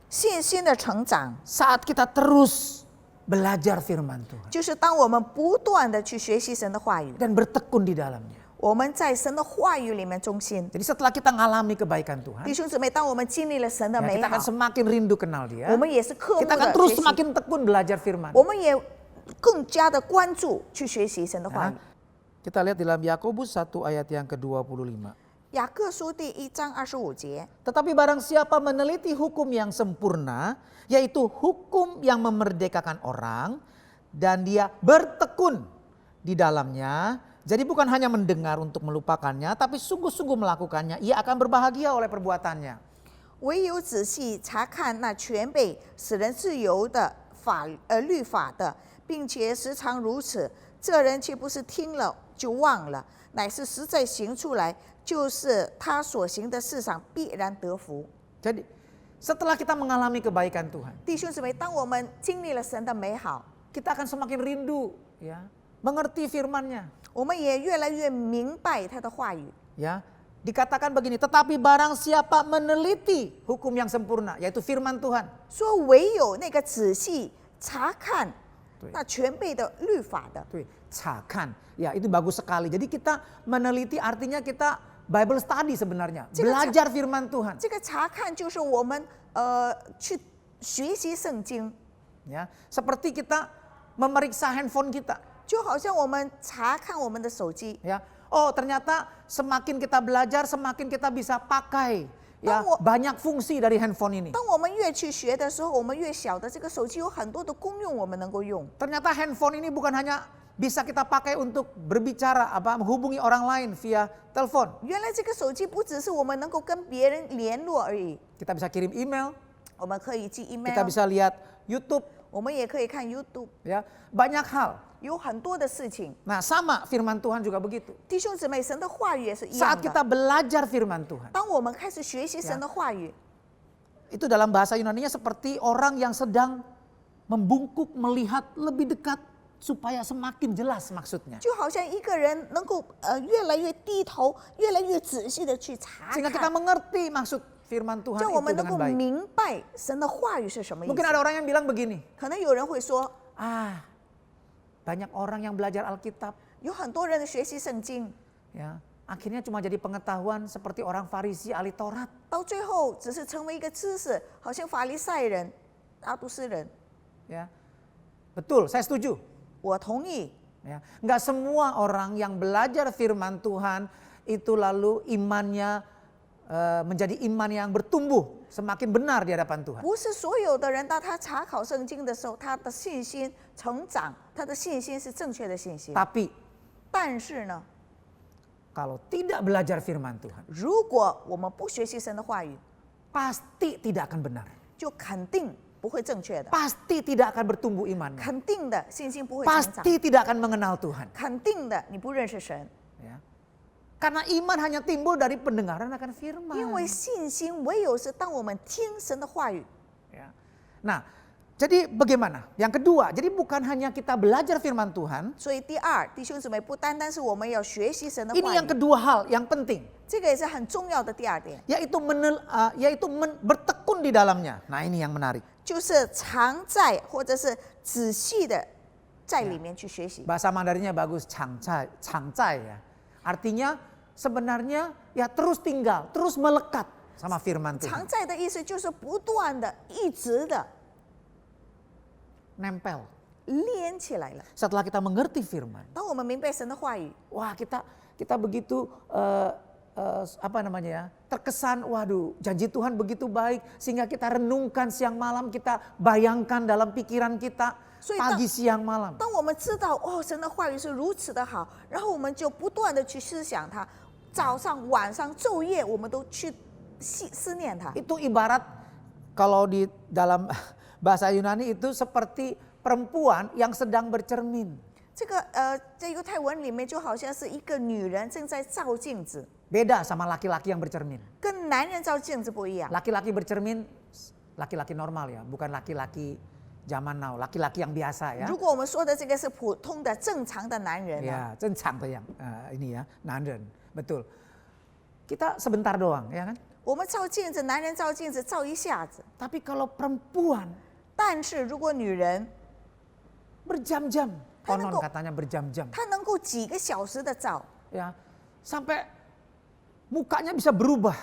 信心的成长， saat kita terus belajar firman Tuhan 就是当我们不断的去学习神的话语， dan bertekun di dalamnya. 我们在神的话语里面忠心。 Jadi setelah kita ngalami kebaikan Tuhan, 弟兄姊妹，当我们经历了神的 ya, 美 kita 好 akan，semakin rindu kenal Dia. 我们也是渴慕 Kita akan 的 terus 学习， semakin tekun belajar firman. 我们也更加的关注去学习神的话 Ya. 语。 Kita lihat dalam Yakobus 1 ayat yang ke-25. 雅各书第1章25节， Tetapi barang siapa meneliti hukum yang sempurna, yaitu hukum yang memerdekakan orang, dan dia bertekun di dalamnya, jadi bukan hanya mendengar untuk melupakannya, tapi sungguh-sungguh melakukannya, ia akan berbahagia oleh perbuatannya. 唯有仔细查看那全备使人自由的律法的，并且时常如此，这人岂不是听了就忘了，乃是实在行出来，就是他所行的事上必然得福。 Jadi setelah kita mengalami kebaikan Tuhan, 弟兄姊妹，当我们经历了神的美好， kita akan semakin rindu, ya, mengerti firman-Nya. 我们也越来越明白他的话语。 Ya, dikatakan begini, tetapi barang siapa meneliti hukum yang sempurna, yaitu firman Tuhan. 说唯有那个仔细查看对那全备的律法的， Tuh, cakan. Ya, itu bagus sekali. Jadi kita meneliti artinya kita Bible study sebenarnya. Belajar firman Tuhan. 这个查看就是我们去学习圣经， Ya, seperti kita memeriksa handphone kita. 就好像我们查看我们的手机。 Ya, oh ternyata semakin kita belajar, semakin kita bisa pakai. Ya, Tunggu. banyak fungsi dari handphone ini. 当我们越去学的时候，我们越晓得这个手机有很多的功用，我们能够用。 Ternyata handphone ini bukan hanya bisa kita pakai untuk berbicara, menghubungi orang lain via telepon. 原来这个手机不只是我们能够跟别人联络而已， Kita bisa kirim email, 我们可以寄 kita email， bisa lihat YouTube, 我们也可以看 YouTube， ya, banyak hal. 有很多的事情。 Nah, sama firman Tuhan juga begitu. 弟兄姊妹，神的话语也是一样 Saat kita 的。 belajar firman Tuhan, 当我们开始学习神的话语， itu dalam bahasa Yunani-nya seperti orang yang sedang membungkuk melihat lebih dekat supaya semakin jelas maksudnya. 就好像一个人能够越来越低头，越来越仔细的去查 Sehingga kita 看， mengerti maksud firman Tuhan 叫我 itu 们能 dengan 够 baik. 明白神的话语是什么意 Mungkin 思。 ada orang yang bilang begini, 可能有人会说， banyak orang yang belajar Alkitab, 有很多人的学习圣经， ya, akhirnya cuma jadi pengetahuan seperti orang Farisi ahli Taurat. 到最后只是成为一个知识，好像法利赛人、阿都斯人。 Ya, betul, saya setuju. 我同意， Ya, nggak semua orang yang belajar firman Tuhan itu lalu imannya menjadi iman yang bertumbuh semakin benar di hadapan Tuhan. 不是所有的人，当他查考圣经的时候，他的信心成长，他的信心是正确的信心。 Tapi 但是呢， kalau tidak belajar firman Tuhan, 如果我们不学习神的话语， pasti tidak akan benar. 就肯定不会正确的， Pasti tidak akan bertumbuh imannya. 肯定的信心不会成长， Pasti tidak akan mengenal Tuhan. 肯定的你不认识神， Ya. Karena iman hanya timbul dari pendengaran akan firman. 因为信心唯有是当我们听神的话语。 Ya. Nah, jadi bagaimana? Yang kedua, jadi bukan hanya kita belajar firman Tuhan, 所以第二，弟兄姊妹，不单单是我们要学习神的 ini 话 yang 语， kedua hal yang penting, 这个也是很重要的第二点， yaitu bertekun di dalamnya. Nah, ini yang menarik. 就是常在或者是仔细的在里面去学习。 Bahasa Mandarinnya bagus, changcai ya. Artinya sebenarnya ya terus tinggal, terus melekat sama firman 常 Tuhan. 在的意思就是不断的、一直的 Nempel. 连起来了。 Setelah kita mengerti firman, 当我们明白神的话语， wah kita begitu apa namanya ya, terkesan waduh janji Tuhan begitu baik sehingga kita renungkan siang malam, kita bayangkan dalam pikiran kita 所以 pagi siang malam. 当我们知道哦，神的话语是如此的好，然后我们就不断的去思想它，早上、晚上、昼夜，我们都去思念它。 Itu ibarat kalau di dalam bahasa Yunani itu seperti perempuan yang sedang bercermin. 这个在犹太文里面就好像是一个女人正在照镜子， Beda sama laki-laki yang bercermin. 跟男人照镜子不一样。 Laki-laki bercermin, laki-laki normal ya, bukan laki-laki zaman now, laki-laki yang biasa ya. 如果我们说的这个是普通的正常的男人啊， Ya, 正常的yang ini ya,男人, betul. Kita sebentar doang, ya kan? 我们照镜子，男人照镜子照一下子， Tapi kalau perempuan 但是如果女人 berjam-jam, konon Karena katanya berjam-jam, 她能够几个小时的照， ya, sampai mukanya bisa berubah.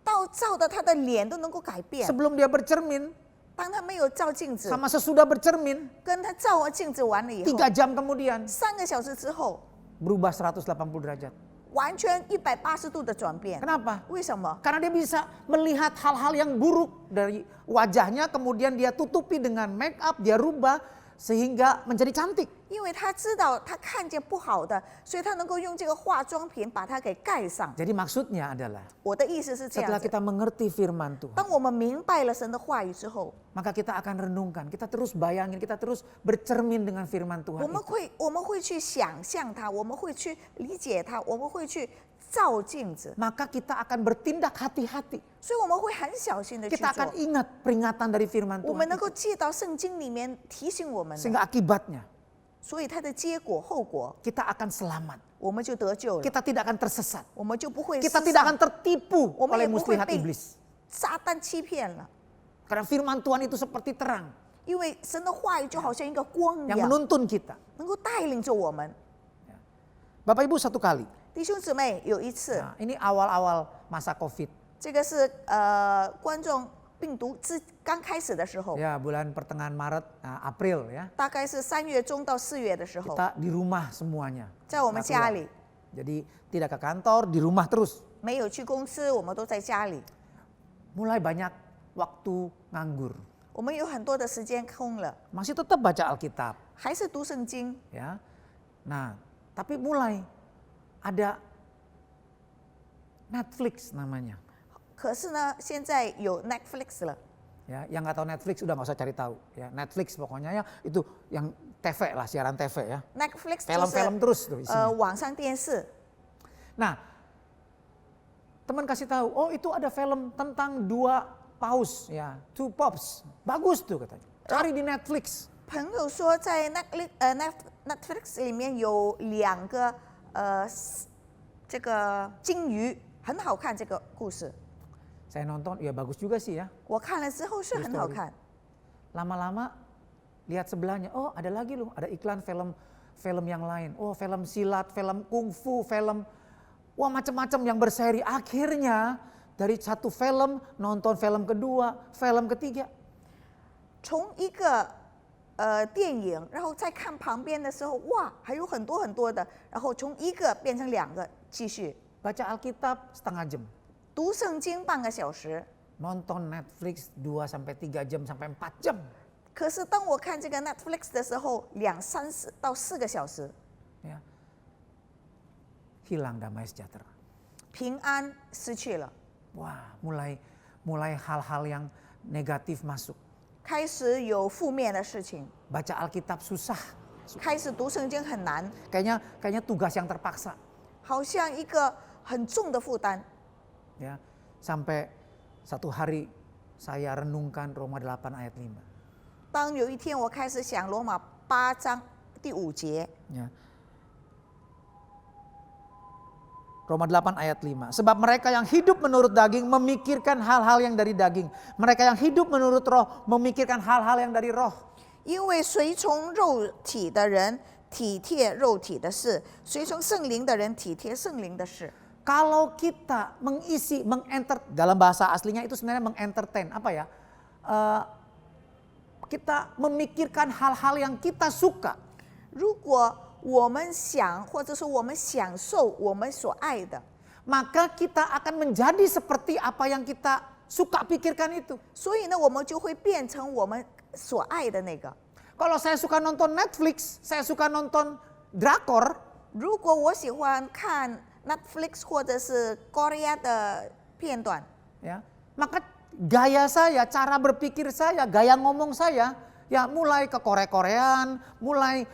到照的她的脸都能够改变。 Sebelum dia bercermin, 当她没有照镜子， sama sesudah bercermin, 跟她照完镜子完了以后， 3 jam kemudian 3个小时之后， berubah 180 derajat. 完全180度的转变。 Kenapa? 为什么？ Karena dia bisa melihat hal-hal yang buruk dari wajahnya, kemudian dia tutupi dengan make up, dia rubah sehingga menjadi cantik. 因为她知道她看见不好的，所以她能够用这个化妆品把它给盖上。 Jadi maksudnya adalah 我的意思是这样 setelah 子。 kita mengerti firman Tuhan, 当我们明白了神的话语之后， maka kita akan renungkan, kita terus bayangin, kita terus bercermin dengan firman 我 Tuhan 们 itu. 会去想象它，我们会去理解它，我们会去照镜子， Maka kita akan bertindak hati-hati. 所以我们会很小心的去 Kita 做 akan。ingat peringatan dari firman 我们 Tuhan 能够 itu. 记到圣经里面提醒我们的， Sehingga akibatnya 所以它的结果后果， kita akan selamat. 我们就得救了， Kita tidak akan tersesat. 我们就不会 Kita 失 tidak 丧 akan tertipu 我们 oleh 也不会 muslihat 被 iblis. 撒旦欺骗了。 Karena firman Tuhan itu seperti terang 因为神的话语就好像一个光一 yang 样， menuntun kita. 能够带领着我们。 Bapak Ibu satu kali. 弟兄姊妹，有一次， Nah, ini awal-awal masa Covid. 这个是冠状病毒刚开始的时候， Ya, bulan pertengahan Maret, April ya. 大概是3月中到4月的时候， Kita di rumah semuanya. 在我们 Nggak 家 keluar. 里 Jadi tidak ke kantor, di rumah terus. 没有去公司，我们都在家里， Mulai banyak waktu nganggur. 我们有很多的时间空了， Masih tetap baca Alkitab, 还是读圣经。 ya. Nah, tapi mulai ada Netflix namanya. 可是呢，现在有 Netflix 了， Ya, yang nggak tahu Netflix udah nggak usah cari tahu. Ya, Netflix pokoknya ya itu yang TV lah, siaran TV ya. Netflix 就 Film-film 是 terus tuh isinya. 网上电视。 Nah, teman kasih tahu, oh itu ada film tentang 2 paus ya, 2 pops. Bagus tuh katanya. Cari di Netflix. 朋友说在 Netflix 里面有2个这个金鱼，很好看这个故事。 Saya nonton, ya bagus juga sih ya. 我看了之后是很好看， Lama-lama lihat sebelahnya, oh ada lagi loh, ada iklan film yang lain. Oh film silat, film kungfu, film, wah macam-macam yang berseri. Akhirnya dari satu film nonton film kedua, film ketiga. 从一个电影，然后再看旁边的时候，哇，还有很多很多的，然后从1个变成2个，继续 Baca Alkitab setengah jam. 读圣经半个小时。 Nonton Netflix 2 sampai 3 jam sampai 4 jam. 可是当我看这个 Netflix 的时候，2、3到4个小时， Ya. Hilang damai sejahtera. 平安失去了， Wah, mulai hal-hal yang negatif masuk. 开始有负面的事情， Baca Alkitab susah. 开始读圣经很难， Kayaknya tugas yang terpaksa. 好像一个很重的负担。 Ya, sampai satu hari saya renungkan Roma 8 ayat 5. 当有一天我开始想罗马8章第5节， Ya. Roma 8 ayat 5. Sebab mereka yang hidup menurut daging memikirkan hal-hal yang dari daging. Mereka yang hidup menurut roh memikirkan hal-hal yang dari roh. 因为随从肉体的人体贴肉体的事，随从圣灵的人体贴圣灵的事。 Kalau kita dalam bahasa aslinya itu sebenarnya mengentertain, apa ya? Kita memikirkan hal-hal yang kita suka. 如果我们想，或者说我们享受我们所爱的， Maka kita akan menjadi seperti apa yang kita suka pikirkan itu. 所以呢，我们就会变成我们所爱的那个。 Kalau saya suka nonton Netflix, saya suka nonton drakor, 如果我喜欢看 Netflix 或者是 Korea 的片段， ya, maka gaya saya, cara berpikir saya, gaya ngomong saya, ya mulai ke Korea-Koreaan, mulai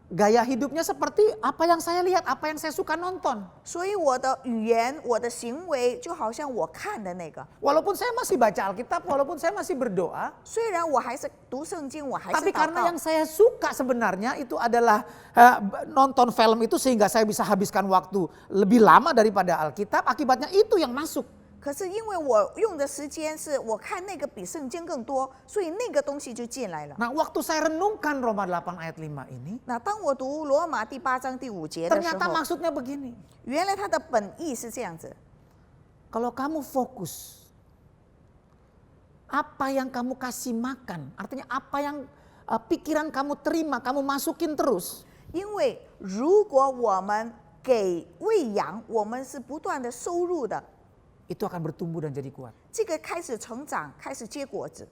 gaya hidupnya seperti apa yang saya lihat, apa yang saya suka nonton. 所以我的语言、我的行为就好像我看的那个。 Walaupun saya masih baca Alkitab, walaupun saya masih berdoa, 虽然我还是读圣经，我还是 tapi 祷 karena 告 yang，saya suka sebenarnya itu adalah nonton film itu sehingga saya bisa habiskan waktu lebih lama daripada Alkitab, akibatnya itu yang masuk. 可是因为我用的时间是我看那个比圣经更多，所以那个东西就进来了。 Nah, waktu saya renungkan Roma 8 ayat 5 ini, 那当我读罗马第8章第5节的时 ternyata 候， maksudnya begini. 原来它的本意是这样子。 Kalau kamu fokus, apa yang kamu kasih makan, artinya apa yang pikiran kamu terima, kamu masukin terus. 因为如果我们给喂养，我们是不断的收入的， Itu akan bertumbuh dan jadi kuat. 这个开始成长，开始结果子。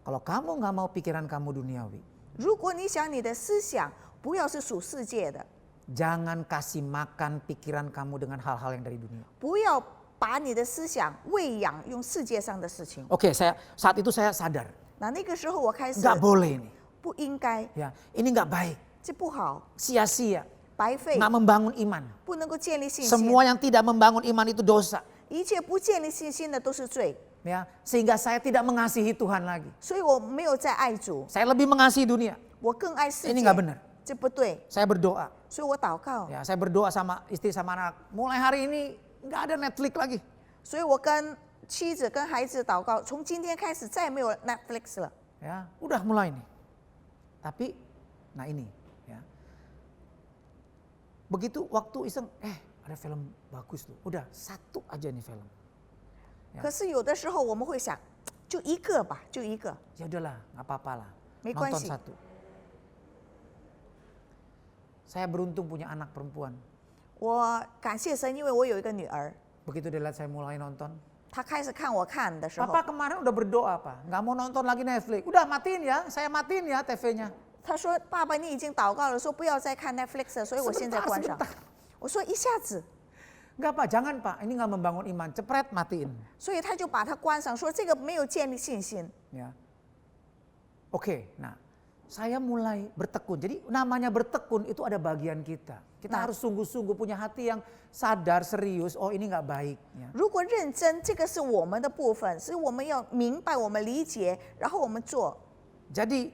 Kalau kamu nggak mau pikiran kamu duniawi, 如果你想你的思想不要是属世界的， jangan kasih makan pikiran kamu dengan hal-hal yang dari dunia. 不要把你的思想喂养用世界上的事情。 Oke, saat itu saya sadar, 那个时候我开始 nggak boleh ini. 不应该， Ya, ini nggak baik, 这不好， sia-sia, 白费， nggak membangun iman. 不能够建立信心。 Semua yang tidak membangun iman itu dosa. 一切不建立信心的都是罪， Ya, sehingga saya tidak mengasihi Tuhan lagi. 所以我没有再爱主， Saya lebih mengasihi dunia. 我更爱世 Ini 界 nggak benar. 这不对， Saya berdoa. 所以我祷告， Ya, saya berdoa sama istri sama anak. Mulai hari ini nggak ada Netflix lagi. 所以我跟妻子跟孩子祷告，从今天开始再没有 Netflix 了。 Ya, udah mulai nih. Tapi, nah ini, ya. Begitu waktu iseng, ada film bagus loh. Udah satu aja nih film. 可是有的时候我们会想，就一个吧，就一个， Ya udahlah, nggak apa-apa lah. 没关 Nonton 系。 satu. Saya beruntung punya anak perempuan. 我感谢神，因为我有一个女儿， Begitu dia lihat saya mulai nonton. 她开始看我看的时候， Papa kemarin udah berdoa Pak, nggak mau nonton lagi Netflix. Udah matiin ya, saya matiin ya TV-nya. 她说：“爸爸，你已经祷告了，说不要再看 Netflix 了，所以我现在关上。” Sebentar. 我说：“一下子。” Enggak Pak, jangan Pak, ini nggak membangun iman. Cepret matiin. 所以他就把它关上，说这个没有建立信心。 Ya. Oke, nah saya mulai bertekun. Jadi namanya bertekun itu ada bagian kita. Kita Nah. harus sungguh-sungguh punya hati yang sadar, serius. Oh ini nggak baik. Ya. 如果认真，这个是我们的部分，是我们要明白，我们理解，然后我们做。 Jadi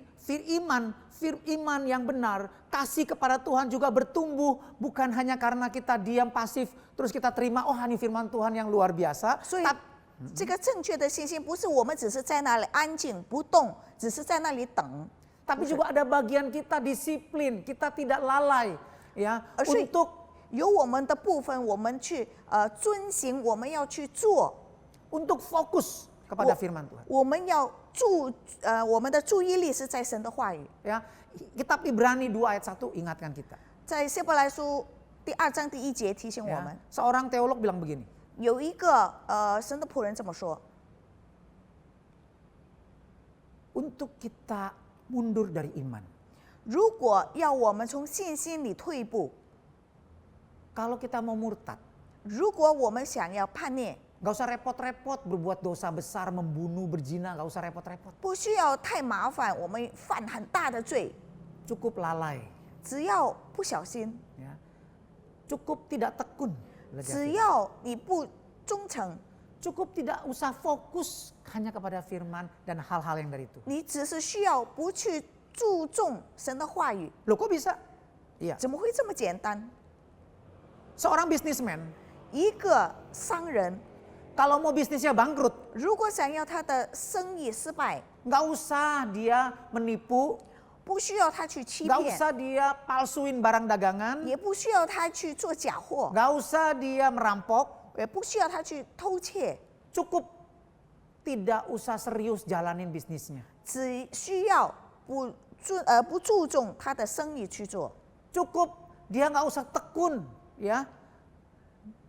iman yang benar, kasih kepada Tuhan juga bertumbuh. Bukan hanya karena kita diam pasif, terus kita terima, oh ini firman Tuhan yang luar biasa. 所以，这个正确的信心不是我们只是在那里安静不动，只是在那里等， Tapi juga ada bagian kita disiplin, kita tidak lalai. Ya, 而是 untuk 有我们的部分，我们去遵行，我们要去做， untuk fokus kepada firman Tuhan. 我们要我们的注意力是在神的话语。 Ya, Kitab Ibrani 2 ayat 1 ingatkan kita. 在希伯来书第2章第1节提醒我 Ya, 们， seorang teolog bilang begini, 有一个神的仆人这么说。 untuk kita mundur dari iman. 如果要我们从信心里退步， Kalau kita mau murtad, 如果我们想要叛逆， gak usah repot-repot berbuat dosa besar, membunuh, berzina, gak usah repot-repot. 不需要太麻烦，我们犯很大的罪， Cukup lalai, 只要不小心， ya. Cukup tidak tekun, belajar 只 firman. 要你不忠诚， Cukup tidak usah fokus hanya kepada firman dan hal-hal yang dari itu. 你只是需要不去注重神的话语， Loh kok bisa? Iya, 怎么会这么简单？ seorang businessman 一个商人， Kalau mau bisnisnya bangkrut, 如果想要他的生意失败， nggak usah dia menipu, 不需要他去欺 nggak 骗， usah dia palsuin barang dagangan, 也不需要他去做假货， nggak usah dia merampok, 也不需要他去偷窃， cukup tidak usah serius jalanin bisnisnya. 只需要不注重他的生意去做， Cukup dia nggak usah tekun ya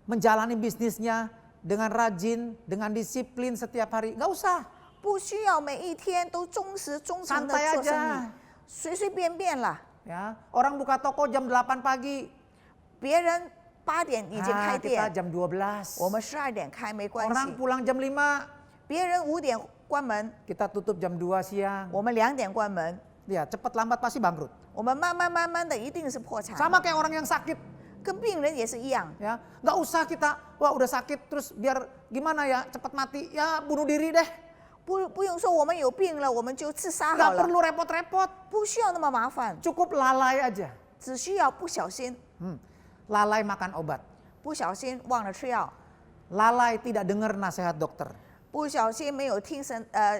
menjalani bisnisnya dengan rajin, dengan disiplin setiap hari, nggak usah. 不需要每一天都忠实忠诚的 Santai 做生 aja 意，随随便便啦。 Ya, orang buka toko jam 8 pagi, 别人8点已经开 kita 店， jam 12. 我们12点开没关 Orang 系。 pulang jam 5, 别人5点关门， kita tutup jam 2 siang. 我们2点关门， Ya, cepat lambat pasti bangkrut. 我们慢慢的一定是破产。 Sama kayak orang yang sakit, 跟病人也是一样， ya. Nggak usah kita, wah udah sakit terus biar gimana ya, cepat mati, ya bunuh diri deh. 不用说我们有病了，我们就自杀好 Nggak 了， perlu repot-repot, 不需要那么麻烦， cukup lalai aja. 只需要不小心， Lalai makan obat, 不小心忘了吃药， lalai tidak dengar nasihat dokter, 不小心没有听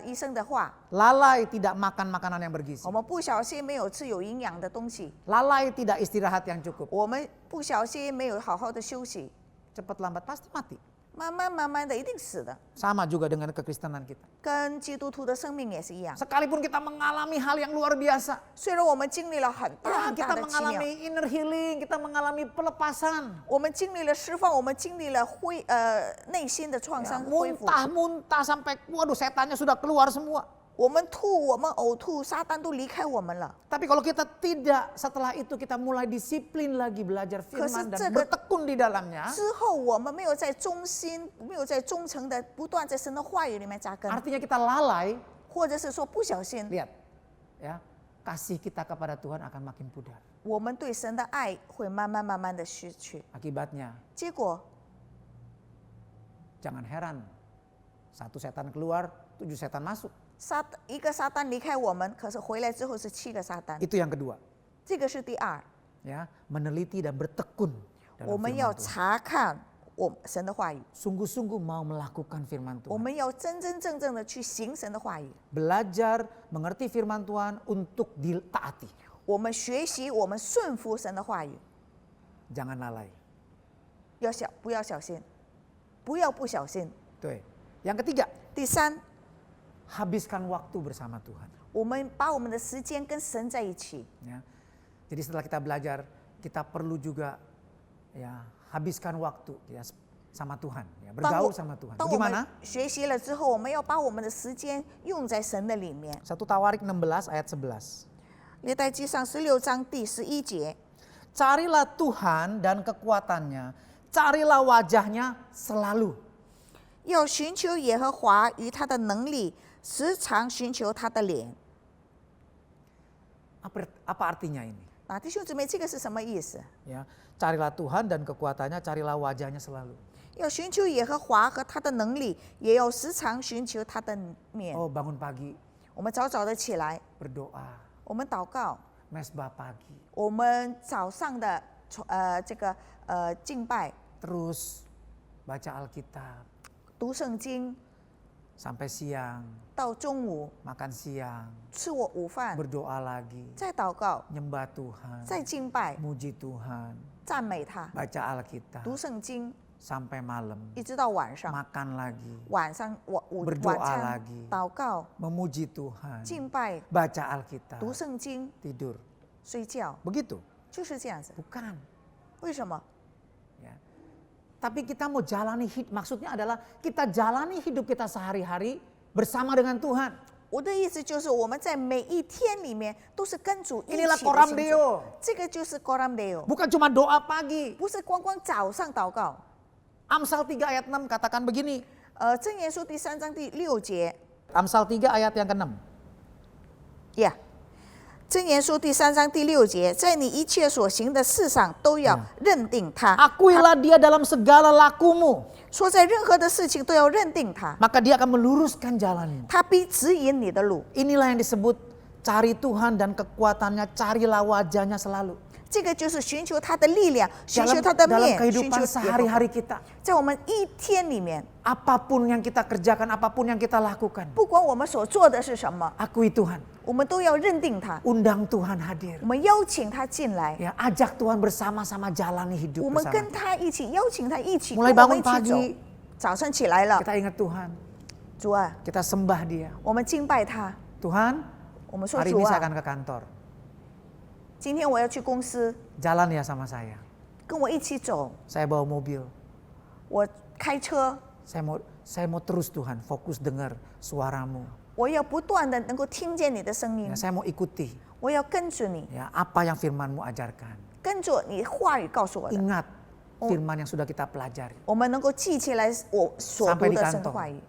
医生的话， lalai tidak makan makanan yang bergizi, 我们不小心没有吃有营养的东西， lalai tidak istirahat yang cukup. 我们不小心没有好好的休息， Cepat lambat pasti mati. 慢慢的一定死的， Sama juga dengan kekristenan kita. 跟基督徒的生命也是一样。 Sekalipun kita mengalami hal yang luar biasa, 虽然我们经历了很 ya, 大很 kita 大的奇妙， mengalami inner healing, kita mengalami pelepasan, 我们经历了释放，我们经历了内心的创 ya, 伤恢复， muntah-muntah sampai waduh setannya sudah keluar semua. 我们吐，我们呕吐，撒旦都离开我们了。 Tapi kalau kita tidak, setelah itu kita mulai disiplin lagi belajar firman dan 可是这个- bertekun di dalamnya, 之后我们没有在忠心，没有在忠诚的不断在神的话语里面扎根， artinya kita lalai. 或者是说不小心， Lihat, ya, kasih kita kepada Tuhan akan makin pudar. 我们对神的爱会慢慢的失去。 Akibatnya, 结果 jangan heran, 1 setan keluar, 7 setan masuk. 一个撒旦离开我们，可是回来之后是7个撒旦， Itu yang kedua, 这个是第二。 ya, meneliti dan bertekun 我 dalam 们要 firman Tuhan. 查看神的话语， Sungguh-sungguh mau melakukan firman 我 Tuhan. 们要真正的去行神的话语。 Belajar mengerti firman Tuhan untuk ditaati. 我们学习，我们顺服神的话语， Jangan lalai. 不要小心，不要不小心。 Tuh. Yang ketiga, 第三， habiskan waktu bersama Tuhan. 我们把我们的时间跟神在一起。 Ya. Jadi setelah kita belajar, kita perlu juga ya habiskan waktu ya sama Tuhan, ya, 当 bergaul 我 sama Tuhan. 当我们 Bagaimana? 学习了之后，我们要把我们的时间用在神的里面。 1 Tawarik 16 ayat 11. 列代记上16章第11节， Carilah Tuhan dan kekuatannya, carilah wajahnya selalu. 要寻求耶和华与他的能力，时常寻求他的脸。 Apa artinya ini? 啊，弟兄姊妹，这个是什么意思？ Ya, carilah Tuhan dan kekuatannya, carilah wajahnya selalu. 要寻求耶和华和他的能力，也要时常寻求他的面。 Oh, bangun pagi 我们早早的起来， berdoa, 我们祷告， mesbah pagi, 我们早上的敬拜， terus baca Alkitab 读圣经， sampai siang, 到中午 makan siang, 吃午饭， berdoa lagi, 再祷告， nyembah Tuhan, 再敬拜， muji Tuhan, 赞美他， baca Alkitab 读圣经， sampai malam, 一直到晚上。 makan lagi, 晚上晚 berdoa 餐 lagi 祷告 memuji Tuhan, 敬拜 baca Alkitab, 读圣经 tidur. 睡觉， Begitu? 就是这样子。 Bukan. 为什么？ Ya. Tapi kita mau jalani hidup, maksudnya adalah kita jalani hidup kita sehari-hari bersama dengan Tuhan. 我的意思就是我们在每一天里面都是跟主一起 Inilah 的 Koram 行走。 Deo. 这个就是 Koram Deo， Bukan cuma doa pagi. 不是光早上祷告。 Amsal 3 ayat 6 katakan begini. 箴言书第3章第6节， Amsal 3 ayat yang ke-6. 呀，箴言书第3章第6节，在你一切所行的事上都要认定他。 Akuilah dia dalam segala lakumu, 说在任何的事情都要认定他， maka dia akan meluruskan jalanmu. 他必指引你的路。 Inilah yang disebut cari Tuhan dan kekuatannya, carilah wajahnya selalu. 这个就是寻求他的力量，寻求他的 dalam 面，寻求 kehidupan 耶和华 sehari-hari kita. 在我们一天里面， Apapun yang kita kerjakan, apapun yang kita lakukan. 不管我们所做的是什么， Akui Tuhan. 我们都要认定他， Undang Tuhan hadir. 我们邀请他进来， Ya, ajak Tuhan bersama-sama jalani hidup 我们 bersama. 跟他一起，邀请他一起， Mulai 跟我们 bangun 一起走 pagi.。早上起来了， Kita ingat Tuhan. 主啊， Kita sembah Dia. 我们敬拜他。 Tuhan, 我们说 hari 主 ini saya 啊， akan ke kantor. 今天我要去公司， Jalan ya sama saya. 跟我一起走。 Saya bawa mobil. 我开车， Saya mau terus Tuhan fokus dengar suaramu. 我要不断的能够听见你的声音 Ya,，saya mau ikuti 我要跟着你， ya apa yang firman-Mu ajarkan. 跟着你话语告诉我的， Ingat firman yang sudah kita pelajari. 我们能够记起来我所读 Sampai di 的神 kantor 话语。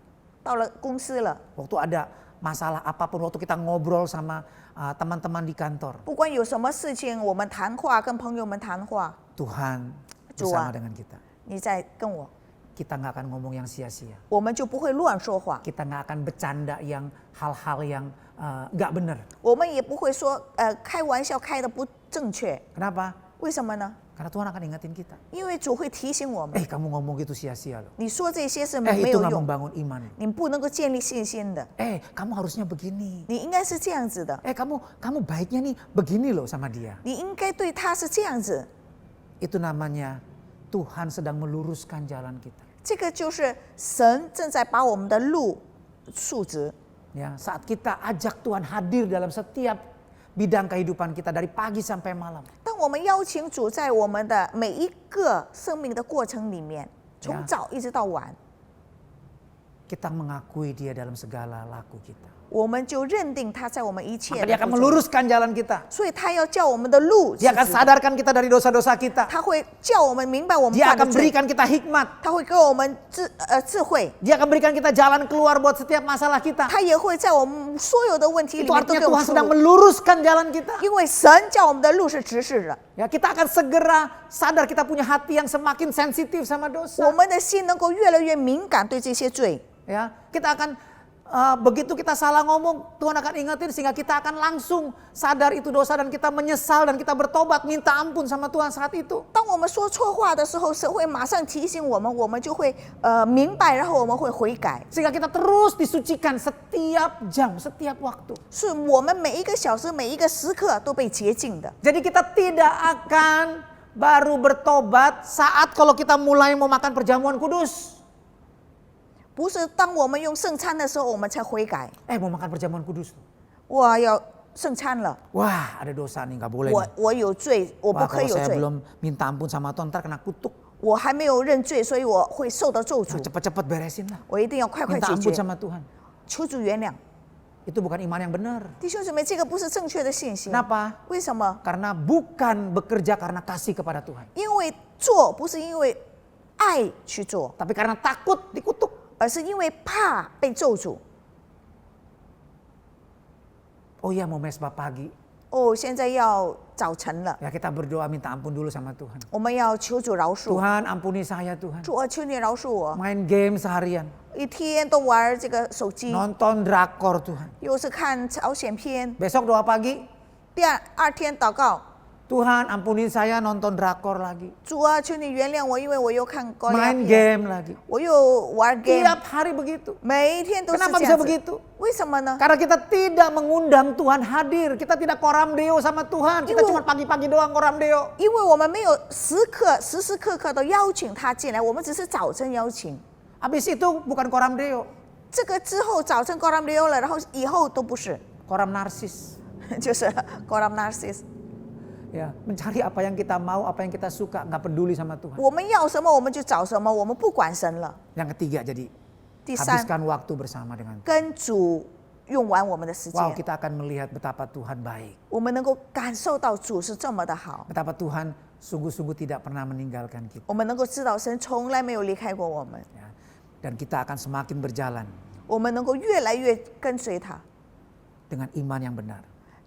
到了公司了， Waktu ada masalah apapun, waktu kita ngobrol sama teman-teman di kantor, 不管有什么事情，我们谈话，跟朋友们谈话， Tuhan Tuhan. bersama dengan kita. 你在跟我， Kita nggak akan ngomong yang sia-sia. 我们就不会乱说话， Kita nggak akan bercanda yang hal-hal yang nggak benar. 我们也不会说开玩笑开的不正确。 Kenapa? 为什么呢？ Karena Tuhan akan ingetin kita. 因为主会提醒我们， Kamu ngomong gitu sia-sia loh. 你说这些是没 Itu 有 nggak 用， membangun iman. 你不能够建立信心的， Kamu harusnya begini. 你应该是这样子的， Kamu baiknya nih begini loh sama dia. 你应该对他是这样子。 Itu namanya Tuhan sedang meluruskan jalan kita. 这个就是神正在把我们的路竖直。 Ya, saat kita ajak Tuhan hadir dalam setiap bidang kehidupan kita dari pagi sampai malam. 当我们邀请主在我们的每一个生命的过程里面，从 Ya. 早一直到晚， Kita mengakui dia dalam segala laku kita. 我们就认定他在我们一切 Maka 的 dia akan 步骤， meluruskan jalan kita. 所以他要叫我们的路是 Dia akan 直的， sadarkan kita dari dosa-dosa kita. 他会叫我们明白我们 Dia 犯的 akan 罪， berikan kita hikmat. 他会给我们智慧， Dia akan berikan kita jalan keluar buat setiap masalah kita. 他也会在我们所有的问题里 Itu 面都 artinya 给我 Tuhan 们出 sedang 路， meluruskan jalan kita. 因为神叫我们的路是直视的， Ya, kita akan segera sadar kita punya hati yang semakin sensitif sama 我 dosa. 们的心能够越来越敏感对这些罪。 Ya, kita akan begitu kita salah ngomong, Tuhan akan ingetin sehingga kita akan langsung sadar itu dosa dan kita menyesal dan kita bertobat minta ampun sama Tuhan saat itu. 当我们说错话的时候，神会马上提醒我们，我们就会明白，然后我们会悔改。 Sehingga kita terus disucikan setiap jam, setiap waktu. 是我们每一个小时、每一个时刻都被洁净的。 Jadi kita tidak akan baru bertobat saat kalau kita mulai mau makan perjamuan kudus. 不是当我们用圣餐的时候，我们才悔改。 Mau makan perjamuan kudus. 我要圣餐了， Wah, ada dosa nih, nggak boleh 我 nih. 我有罪，我不 Wah, 可以 kalau 有 saya 罪。 belum minta ampun sama Tuhan, ntar kena kutuk. 我还没有认罪，所以我会受到咒 Nah, 诅。 cepet-cepet beresin lah. 我一定要快快 Minta 解 ampun 决， sama Tuhan. 求主原谅。 Itu bukan iman yang benar. 弟兄姊妹，这个不是正确的信心。 Kenapa? 为什么？ Karena bukan bekerja karena kasih kepada Tuhan. 因为做不是因为爱去做， Tapi karena takut dikutuk. 而是因为怕被咒诅。 Oh iya, mau mesbah pagi. 哦，现在要早晨了， Ya, kita berdoa minta ampun dulu sama Tuhan. 我们要求主饶恕。 Tuhan ampuni saya Tuhan. 主啊，求你饶恕我， Main game seharian. 一天都玩这个手机， Nonton drakor Tuhan. 又是看朝鲜片。 Besok doa pagi. 二天祷告， Tuhan ampuni saya nonton drakor lagi. 主啊，求你原谅我，因为我又看高粱 Main 片， game lagi. 我又玩 game， Tiap hari begitu. 每一天都是 Kenapa 这 bisa 样子。 begitu? 为什么呢？ Karena kita tidak mengundang Tuhan hadir. Kita tidak koramdeo sama Tuhan. Kita Ibu. cuma pagi-pagi doang koramdeo. 因为我们没有时时刻刻的邀请他进来，我们只是早晨邀请。 Habis itu bukan koramdeo. 这个之后早晨 Koram Leo 了，然后以后都不是， Koram narsis. 就是 Koram Narcis。 Ya, mencari apa yang kita mau, apa yang kita suka, nggak peduli sama Tuhan. 我们要什么我们就找什么，我们不管神了。 Yang ketiga jadi 第三， habiskan waktu bersama dengan Tuhan. 跟主用完我们的时 Wow, 间， kita akan melihat betapa Tuhan baik. 我们能够感受到主是这么的好， Betapa Tuhan sungguh-sungguh tidak pernah meninggalkan kita. 我们能够知道神从来没有离开过我们， Ya. Dan kita akan semakin berjalan 我们能够越来越跟随他， dengan iman yang benar.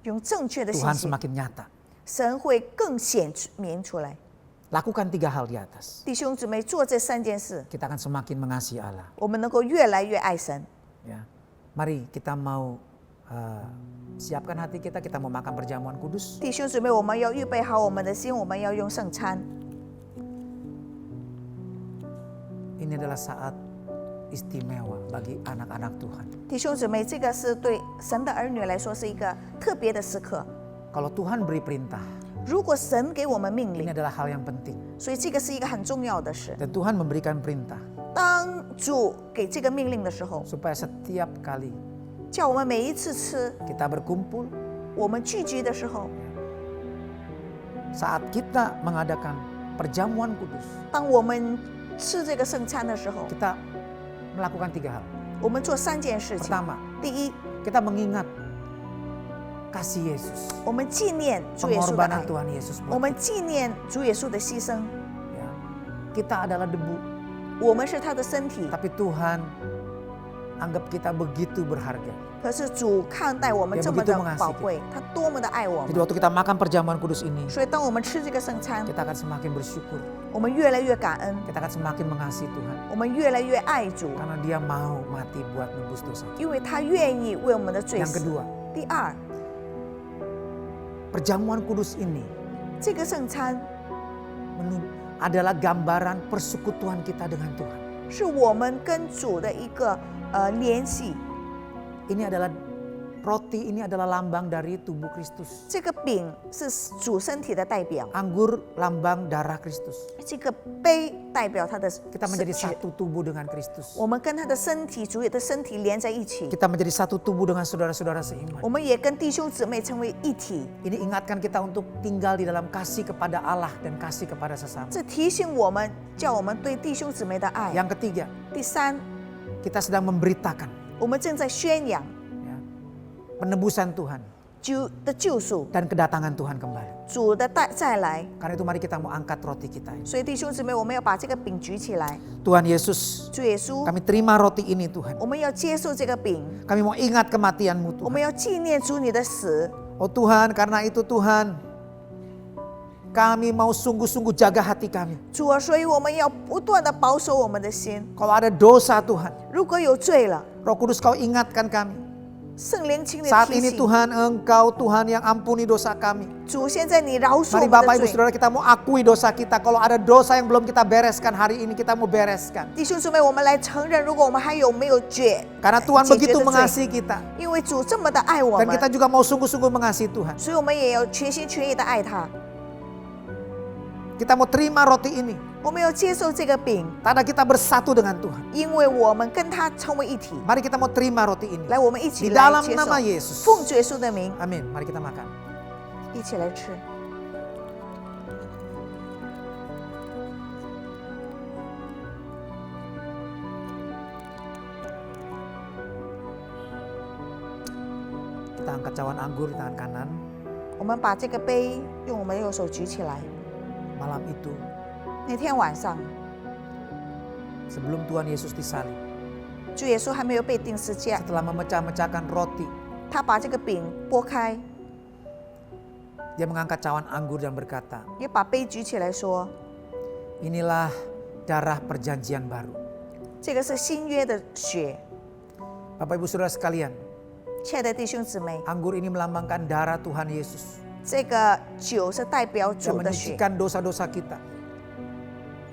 用正确的信 Tuhan 心， semakin nyata. 神会更显明出来。 Lakukan 3 hal di atas. 弟兄姊妹，做这3件事， Kita akan semakin mengasihi Allah. 我们能够越来越爱神。 Ya. Mari kita mau Siapkan hati kita, kita mau makan perjamuan kudus. 弟兄姊妹，我们要预备好我们的心，我们要用圣餐。 Ini adalah saat istimewa bagi anak-anak Tuhan. 弟兄姊妹，这个是对神的儿女来说是一个特别的时刻。 Kalau Tuhan beri perintah, 如果神给我们命 ini 令， adalah hal yang penting. 所以这个是一个很重要的事。 Dan Tuhan memberikan perintah 当主给这个命令的时候， supaya setiap kali 叫我们每一次吃， kita berkumpul, 我们聚集的时候， saat kita mengadakan perjamuan kudus, 当我们吃这个圣餐的时候， kita melakukan 3 hal. 我们做3件事情。 Pertama, 第一， kita mengingat kasih Yesus, 我们纪念主耶稣的爱 pengorbanan，Tuhan Yesus 我 buat 们纪念主耶稣的牺牲。 ya. Kita adalah debu, 我们是他的身体， tapi Tuhan anggap kita begitu berharga. 可是主看待我们 Dia 这么 begitu 的 mengasihi 宝贵，他多么的爱我 Jadi 们。 waktu kita makan perjamuan kudus ini, 所以当我们吃这个圣餐， kita akan semakin bersyukur, 我们越来越感恩， kita akan semakin mengasihi Tuhan. 我们越来越爱主， Karena dia mau mati buat nebus dosa. 因为他愿意为我们的罪 Yang 死。 kedua, 第二， perjamuan kudus ini 这个圣餐 adalah gambaran persekutuan kita dengan Tuhan. 是我们跟主的一个联系。 Ini adalah roti, ini adalah lambang dari tubuh Kristus. 这个饼是主身体的代表， Anggur lambang darah Kristus. 这个杯代表他的 Kita menjadi 血。 satu tubuh dengan Kristus. 我们跟他的身体，主也的身体连在一起， Kita menjadi satu tubuh dengan saudara-saudara seiman. 我们也跟弟兄姊妹成为一体。 Ini ingatkan kita untuk tinggal di dalam kasih kepada Allah dan kasih kepada sesama. 这提醒我们，叫我们对弟兄姊妹的爱。 Yang ketiga, 第三， kita sedang memberitakan 我们正在宣扬 ya, penebusan Tuhan 主的救赎， dan kedatangan Tuhan kembali. 主的再来。 Karena itu mari kita mau angkat roti kita. 所以弟兄姊妹，我们要把这个饼举起来。 Tuhan Yesus, 主耶稣， kami terima roti ini Tuhan. 我们要接受这个饼， Kami mau ingat kematian-Mu 我 Tuhan. 们要纪念主你的死。 Oh Tuhan, karena itu Tuhan, kami mau sungguh-sungguh jaga hati kami. 主啊，所以我们要不断的保守我们的心。 Kalau ada dosa Tuhan, 如果有罪了， Roh Kudus Kau ingatkan kami. 圣灵请你 Saat 提 ini 醒。 Tuhan, Engkau Tuhan yang ampuni dosa kami. 主，现在你饶恕我 Mari 们 Bapak 的 Ibu 罪。 Saudara, kita mau akui dosa kita. Kalau ada dosa yang belum kita bereskan hari ini, kita mau bereskan. 弟兄姊妹，我们来承认，如果我们还有没有解 Karena Tuhan 解决 begitu 的罪， mengasihi kita. 因为主这么的爱我 Dan 们， kita juga mau sungguh-sungguh mengasihi Tuhan. 所以我们也要全心全意的爱他。 Kita mau terima roti ini. 我们要接受这个饼， Tanda kita bersatu dengan Tuhan. 因为我们跟他成为一体。 Mari kita mau terima roti ini. 来，我们一起 Di 来 dalam 接受， nama Yesus. 奉主耶稣的名， Amin. Mari kita makan. 一起来吃。 Kita angkat cawan anggur di tangan kanan. 我们把这个杯用我们的右手举起来。 Malam itu, 那天晚上， sebelum Tuhan Yesus disalib, 主耶稣还没有被钉十字架， setelah memecah-mecahkan roti, 他把这个饼拨开， dia mengangkat cawan anggur dan berkata, 也把杯举起来说 inilah darah perjanjian baru. 这个是新约的血。 Bapak Ibu Saudara sekalian, 亲爱的弟兄姊妹， anggur ini melambangkan darah Tuhan Yesus 这个酒是代表 yang 主的血， menyucikan dosa-dosa kita.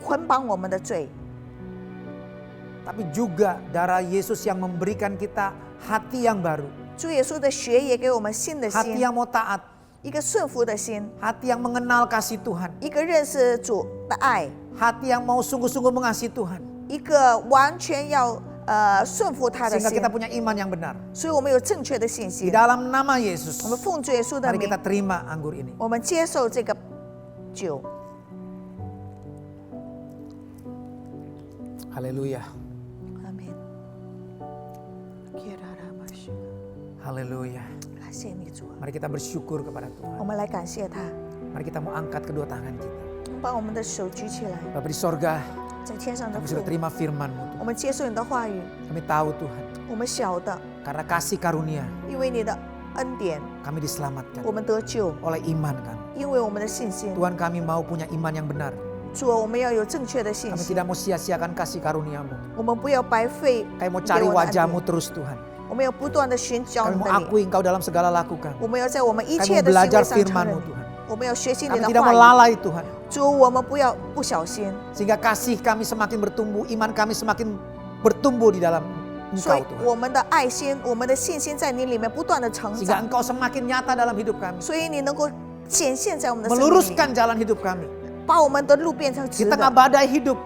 捆绑我们的罪， Tapi juga darah Yesus yang memberikan kita hati yang baru. 主耶稣的血也给我们新的 Hati 心， yang mau taat, 一个顺服的心， hati yang mengenal kasih Tuhan. 一个认识主的爱， Hati yang mau sungguh-sungguh mengasihi Tuhan. 一个完全要顺服他的 Sehingga 心 kita。punya iman yang benar. 所以我们有正确的信 Di 心。 dalam nama Yesus, 我们奉主耶稣的 mari 名 kita，terima anggur ini. 我们接受这个酒。 Haleluya. 阿门。 Haleluya. 感谢你主啊， Mari kita bersyukur kepada 我 Tuhan. 们来感谢他。 Mari kita mau angkat kedua tangan kita. 我们把我们的手举起来， Bapa di sorga, 在天上的 kami 父 sudah，terima firman-Mu. 我们接受你的话语。 Kami tahu Tuhan, 我们晓得， karena kasih karunia 因为你的恩典， kami diselamatkan 我们得救， oleh iman kami. 因为我们的信心。 Tuhan, kami mau punya iman yang benar. 主啊，我们要有正确的信 Kami 心， tidak mau sia-siakan kasih karunia-Mu. 我们不要白费 Kami mau 你给 cari 我的恩 wajah-Mu 典。 terus Tuhan. 我们要不断的寻找 Kami 你 mau 的脸， akui Engkau dalam segala laku kami. 我们要在我们一 Kami 切 mau 的行 belajar 为上承 firman-Mu 认你， Tuhan. 我们要学习你 Kami 的 tidak 话 mau 语。 lalai Tuhan. 主，我们不要不小心， Sehingga kasih kami semakin bertumbuh, iman kami semakin bertumbuh di dalam 所以 Engkau Tuhan. 我们的爱心、我们的信心在你里面不断的成 Sehingga 长， Engkau semakin nyata dalam hidup kami. 所以你能够显现在我们的生命里， Meluruskan jalan hidup kami. 把我们的路变成 Di 直 tengah 的。 badai hidup,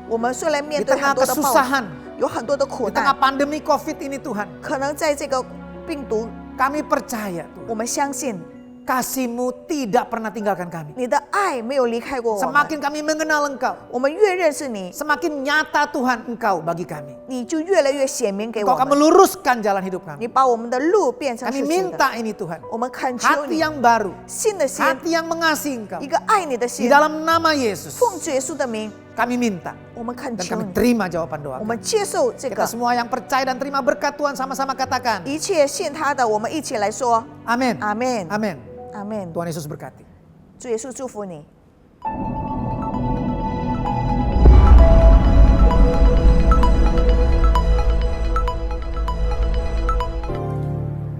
我们虽然 di 面对 tengah 很多的暴 kesusahan, 有很多的苦 di tengah 难， pandemi COVID ini Tuhan. 可能在这个病毒， Kami percaya 我 Tuhan. 们相信 Kasih-Mu tidak pernah tinggalkan kami. 你的爱没有离开过我们。 Semakin kami mengenal Engkau, 我们越认识你， semakin nyata Tuhan Engkau bagi kami. 你就越来越显明给 Engkau 我 akan 们。 meluruskan jalan hidup kami. 你把我们的路变成 Kami 是直的。 minta ini Tuhan. 我们恳求 Hati 你， yang baru, 新的心， hati yang mengasihi Engkau. 一个爱你的 Di 心， dalam nama Yesus, 奉主耶稣的名， kami minta 我们恳 dan 求 kami 你， terima jawaban doa 我 kami. 们接受这 Kita 个 semua yang percaya dan terima berkat Tuhan sama-sama katakan. 一切信他的，我们一起来说 Amin. 阿门， Amin. 阿门。 Tuhan Yesus berkati. 主耶稣祝福你。